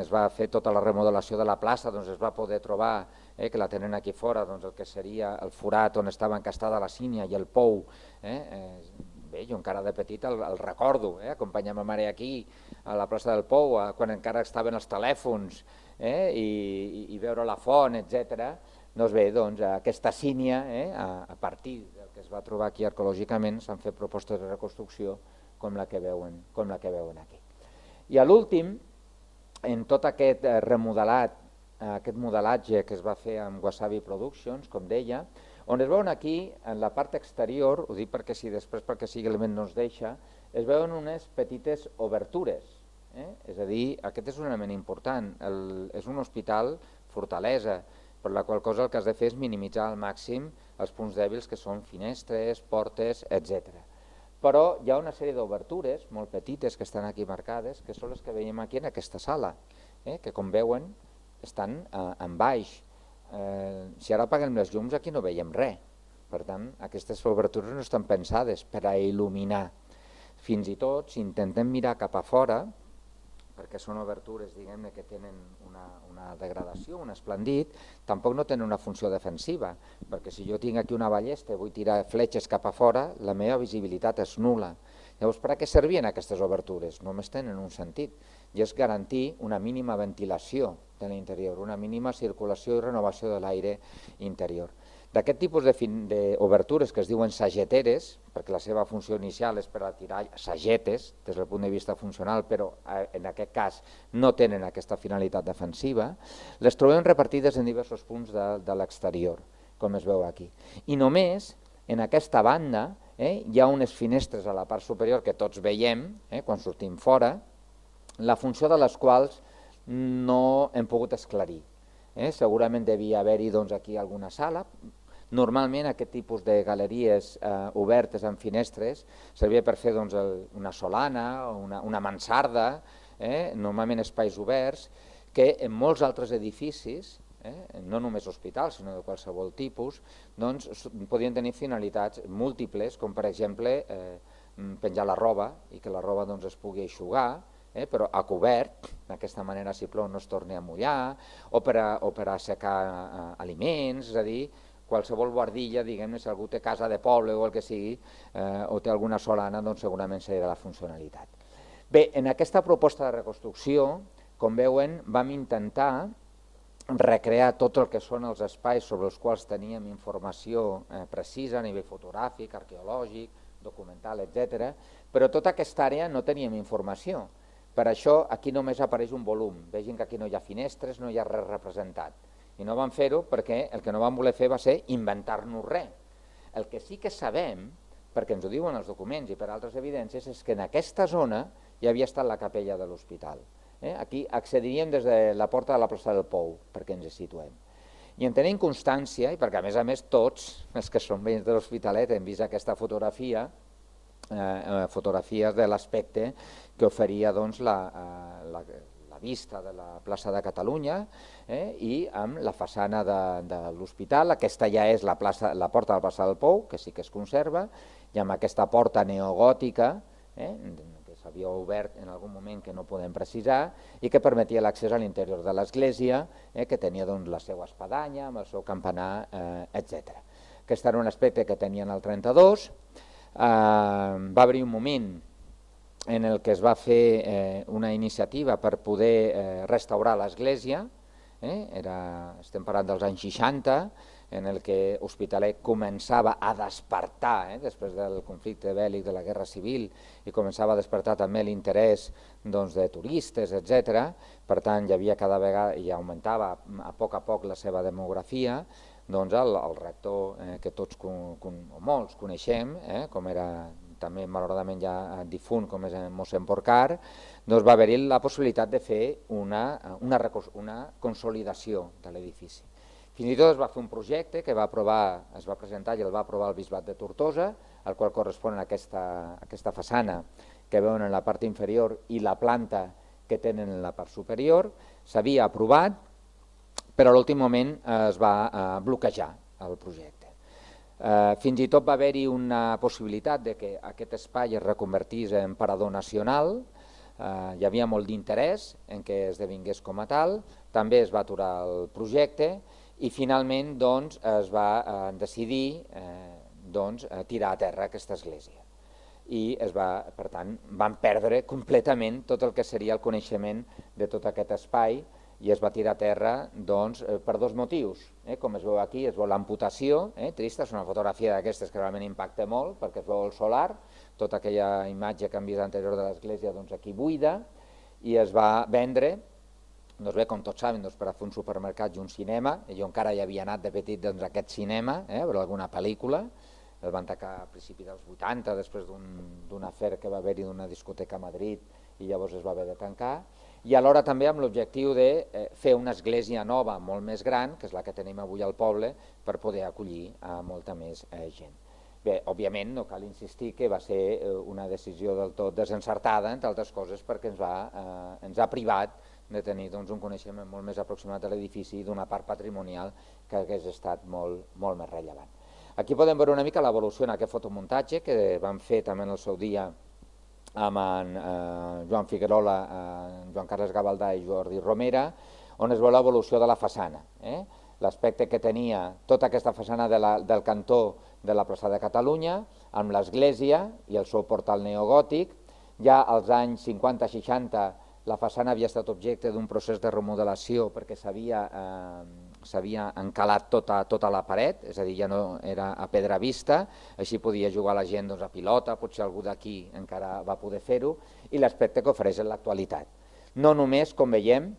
es va fer tota la remodelació de la plaça, doncs es va poder trobar, que la tenen aquí fora, doncs el que seria el forat on estava encastada la sínia i el pou. Bé, jo encara de petit el recordo, acompanyar ma mare aquí a la plaça del Pou, quan encara estaven els telèfons i veure la font, etc. Doncs bé, aquesta sínia, a partir del que es va trobar aquí arqueològicament, s'han fet propostes de reconstrucció com la que veuen aquí. I a l'últim, en tot aquest remodelat, aquest modelatge que es va fer amb Wasabi Productions, com deia, on es veuen aquí, en la part exterior, ho dic perquè si després, perquè sigui element no es deixa, es veuen unes petites obertures. És a dir, aquest és un element important. És un hospital fortalesa, per la qual cosa el que has de fer és minimitzar al màxim els punts dèbils que són finestres, portes, etc. Però hi ha una sèrie d'obertures molt petites que estan aquí marcades, que són les que veiem aquí en aquesta sala, que com veuen estan en baix. Si ara apaguem les llums aquí no veiem res, per tant aquestes obertures no estan pensades per a il·luminar. Fins i tot si intentem mirar cap a fora, perquè són obertures diguem-ne que tenen una degradació, un esplendit, tampoc no tenen una funció defensiva, perquè si jo tinc aquí una ballesta i vull tirar fletxes cap a fora, la meva visibilitat és nul·la. Llavors, per a què servien aquestes obertures? Només tenen un sentit, i és garantir una mínima ventilació de l'interior, una mínima circulació i renovació de l'aire interior. D'aquest tipus d'obertures que es diuen sageteres, perquè la seva funció inicial és per a tirar sagetes des del punt de vista funcional, però en aquest cas no tenen aquesta finalitat defensiva, les trobem repartides en diversos punts de l'exterior, com es veu aquí. I només en aquesta banda hi ha unes finestres a la part superior que tots veiem quan sortim fora, la funció de les quals no hem pogut esclarir. Segurament devia haver-hi aquí alguna sala. Normalment aquest tipus de galeries obertes amb finestres servia per fer una solana o una mansarda, normalment espais oberts, que en molts altres edificis, no només hospitals sinó de qualsevol tipus, podien tenir finalitats múltiples, com per exemple penjar la roba i que la roba es pugui eixugar, però a cobert, d'aquesta manera si plou no es torni a mullar, o per a assecar aliments, és a dir, qualsevol guardilla, diguem-ne, si algú té casa de poble o el que sigui, o té alguna solana, doncs segurament seria la funcionalitat. Bé, en aquesta proposta de reconstrucció, com veuen, vam intentar recrear tot el que són els espais sobre els quals teníem informació precisa a nivell fotogràfic, arqueològic, documental, etc. Però tota aquesta àrea no teníem informació. Per això aquí només apareix un volum. Vegin que aquí no hi ha finestres, no hi ha res representat. I no vam fer-ho perquè el que no vam voler fer va ser inventar-nos res. El que sí que sabem, perquè ens ho diuen els documents i per altres evidències, és que en aquesta zona ja havia estat la capella de l'hospital. Aquí accediríem des de la porta de la plaça del Pou, perquè ens situem. I en tenim constància, i perquè a més tots els que són veïns de l'Hospitalet hem vist aquesta fotografia, fotografies de l'aspecte que oferia la vista de la plaça de Catalunya i amb la façana de l'hospital. Aquesta ja és la porta de la plaça del Pou, que sí que es conserva, i amb aquesta porta neogòtica, que s'havia obert en algun moment que no podem precisar, i que permetia l'accés a l'interior de l'església, que tenia la seva espadanya, amb el seu campanar, etc. Aquest era un aspecte que tenien el 32. Va haver-hi un moment en el que es va fer una iniciativa per poder restaurar l'església, estem parlant dels anys 60, en el que Hospitalet començava a despertar, després del conflicte bèl·lic de la Guerra Civil, i començava a despertar també l'interès de turistes, etc. Per tant, hi havia cada vegada, i augmentava a poc la seva demografia, el rector que tots o molts coneixem, com era també malauradament ja difunt, com és mossèn Porcar, va haver-hi la possibilitat de fer una consolidació de l'edifici. Fins i tot es va fer un projecte que es va presentar i el va aprovar el Bisbat de Tortosa, al qual correspon aquesta façana que veuen en la part inferior i la planta que tenen en la part superior. S'havia aprovat, però a l'últim moment es va bloquejar el projecte. Fins i tot va haver-hi una possibilitat de que aquest espai es reconvertís en parador nacional, hi havia molt d'interès en què esdevingués com a tal, també es va aturar el projecte i finalment es va decidir tirar a terra aquesta església. I per tant van perdre completament tot el que seria el coneixement de tot aquest espai i es va tirar a terra per dos motius. Com es veu aquí, es veu l'amputació, trista, és una fotografia d'aquestes que realment impacta molt perquè es veu el solar, tota aquella imatge que hem vist anterior de l'església aquí buida, i es va vendre, com tots saben, per a fer un supermercat i un cinema. Jo encara hi havia anat de petit a aquest cinema, a veure alguna pel·lícula, el van tancar a principi dels 80, després d'un afer que va haver-hi d'una discoteca a Madrid i llavors es va haver de tancar, i alhora també amb l'objectiu de fer una església nova molt més gran, que és la que tenim avui al poble, per poder acollir a molta més gent. Bé, òbviament no cal insistir que va ser una decisió del tot desencertada, entre altres coses perquè ens ha privat de tenir un coneixement molt més aproximat de l'edifici i d'una part patrimonial que hagués estat molt més rellevant. Aquí podem veure una mica l'evolució en aquest fotomuntatge que vam fer també en el seu dia amb en Joan Figuerola, Joan Carles Gavaldà i Jordi Romera, on es veu l'evolució de la façana. L'aspecte que tenia tota aquesta façana del cantó de la plaça de Catalunya, amb l'església i el seu portal neogòtic. Ja als anys 50-60 la façana havia estat objecte d'un procés de remodelació perquè s'havia encalat tota la paret, és a dir, ja no era a pedra vista, així podia jugar la gent a pilota, potser algú d'aquí encara va poder fer-ho, i l'aspecte que ofereix en l'actualitat. No només, com veiem,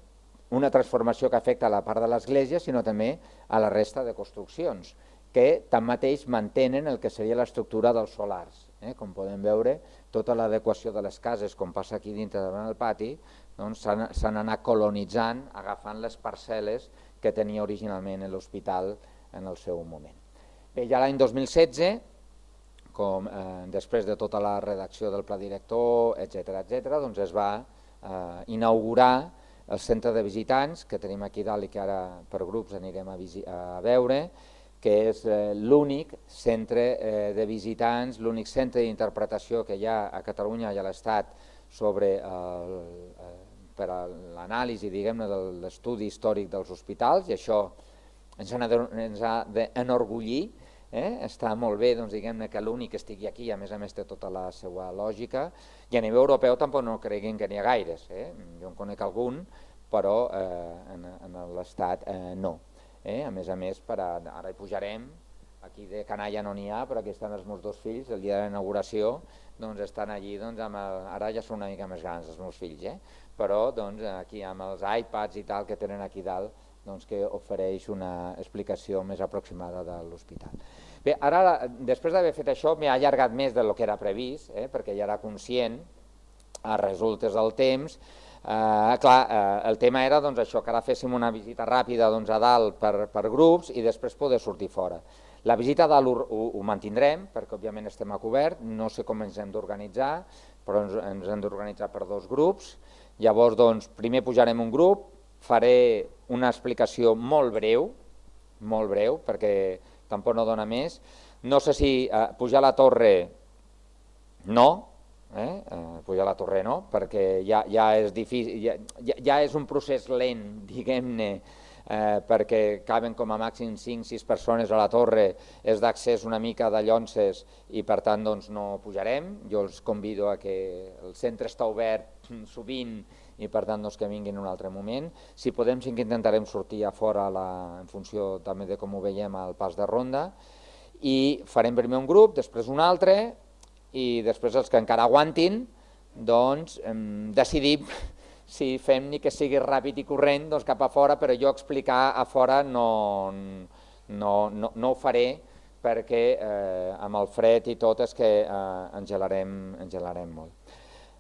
una transformació que afecta a la part de l'església, sinó també a la resta de construccions, que tanmateix mantenen el que seria l'estructura dels solars. Com podem veure, tota l'adequació de les cases, com passa aquí dintre davant del pati, s'han anat colonitzant, agafant les parcel·les que tenia originalment l'hospital en el seu moment. Bé, ja l'any 2016, després de tota la redacció del pla director, etc., es va inaugurar el centre de visitants, que tenim aquí dalt i que ara per grups anirem a veure, que és l'únic centre de visitants, l'únic centre d'interpretació que hi ha a Catalunya i a l'Estat per a l'anàlisi de l'estudi històric dels hospitals, i això ens ha d'enorgullir. Està molt bé que l'únic que estigui aquí, a més té tota la seva lògica, i a nivell europeu tampoc no creguin que n'hi ha gaires. Jo en conec algun, però en l'Estat no. A més, ara hi pujarem, aquí de canalla no n'hi ha, però aquí estan els meus dos fills, el dia de la inauguració estan allí, ara ja són una mica més grans els meus fills, però aquí amb els iPads i tal que tenen aquí dalt, que ofereix una explicació més aproximada de l'hospital. Bé, ara, després d'haver fet això, m'he allargat més del que era previst, perquè ja era conscient, a resultes del temps. El tema era això, que ara féssim una visita ràpida a dalt per grups i després poder sortir fora. La visita a dalt ho mantindrem, perquè òbviament estem a cobert, no sé com ens hem d'organitzar, però ens hem d'organitzar per dos grups. Llavors, primer pujarem un grup, faré una explicació molt breu, perquè tampoc no dona més. No sé si pujar a la torre no, pujar a la torre no, perquè ja és difícil, ja és un procés lent, diguem-ne, perquè caben com a màxim 5-6 persones a la torre, és d'accés una mica de llonces i per tant no pujarem. Jo els convido a que el centre està obert sovint i per tant que vinguin en un altre moment. Si podem sí que intentarem sortir a fora en funció també de com ho veiem al pas de ronda, i farem primer un grup, després un altre, i després els que encara aguantin decidim si fem ni que sigui ràpid i corrent cap a fora, però jo explicar a fora no ho faré perquè amb el fred i tot és que ens gelarem molt.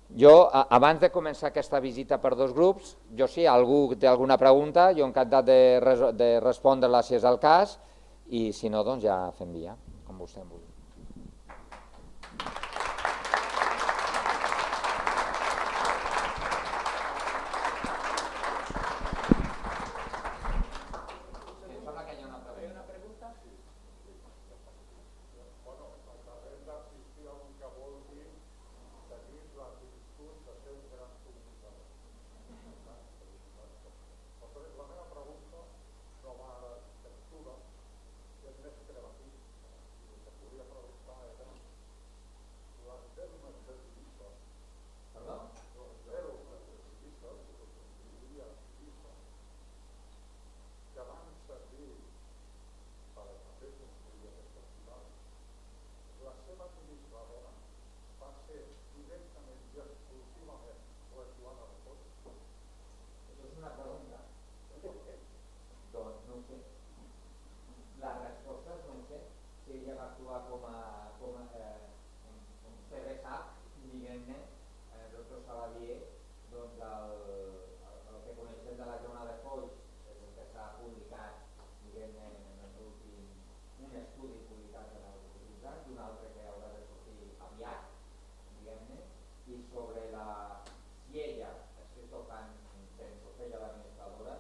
Jo, abans de començar aquesta visita per dos grups, si algú té alguna pregunta, jo encantat de respondre-la si és el cas, i si no, ja fem via, com vostè em vulgui. és una pregunta. Doncs no ho sé. Les respostes no ho sé. Si ella va actuar com vostè bé sap, diguem-ne, doctor Saladier, doncs el que coneixem de la zona de Foix és el que s'ha publicat, diguem-ne, en l'últim, un estudi publicat en els últims anys, un altre que haurà de sortir aviat, diguem-ne, i sobre si ella, és que esto fan temps, ho feia l'administradora,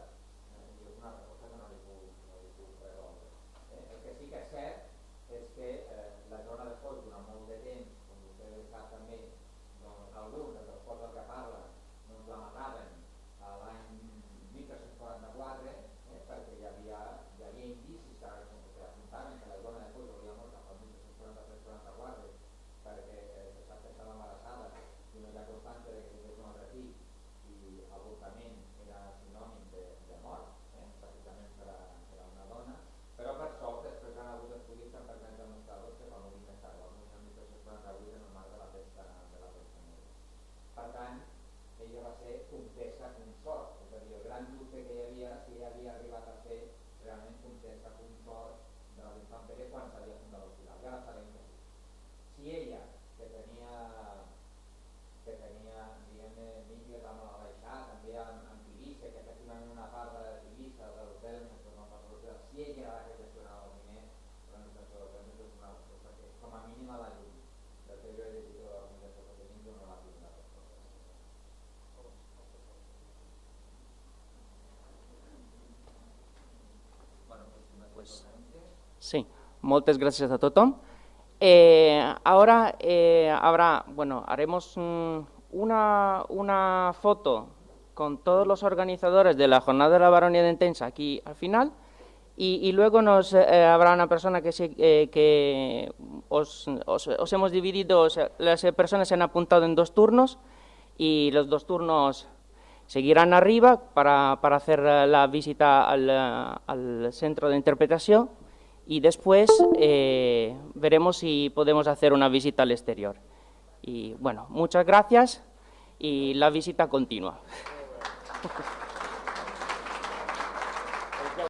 i és una resposta que no li puc resoldre. El que sí que és cert és que la zona de Foix durant molt de temps, com vostè sap també, doncs alguns dels quals del que parla doncs la mataven l'any 1344 perquè hi havia indicis que apuntaven que la zona de Foix hauria mort cap al 1343-44 perquè se sap que estava embarassada i no hi ha constància que tingués un altre fill i l'avortament era sinònim de mort, bàsicament per a una dona, però per sort després han hagut estudis que han permès demostrar que va morir més tard, va morir el 1348 en el marc de la pesta negra. Per tant, ella va ser comtessa consort, és a dir, el gran dubte que hi havia era si ella havia arribat a ser realment comtessa consort de l'infant Pere quan s'havia fundat l'hospital. I ara sabem que sí. Si ella, que tenia diguem-ne, vincles amb l'Aleixar, també amb Tivissa, que efectivament una part de Tivissa, del Belmes, si ella era la que gestionava els diners, l'administració del Belmes és una cosa que, com a mínim a la llum del que jo he llegit de l'organització que tenim, jo no la tinc la resposta. Sí, moltes gràcies a tothom. Ahora haremos una foto con todos los organizadores de la Jornada de la Baronía de Entença aquí al final y luego habrá una persona que os hemos dividido, o sea, las personas se han apuntado en 2 turnos y los 2 turnos seguirán arriba para hacer la visita al centro de interpretación y después veremos si podemos hacer una visita al exterior. Y bueno, muchas gracias y la visita continúa.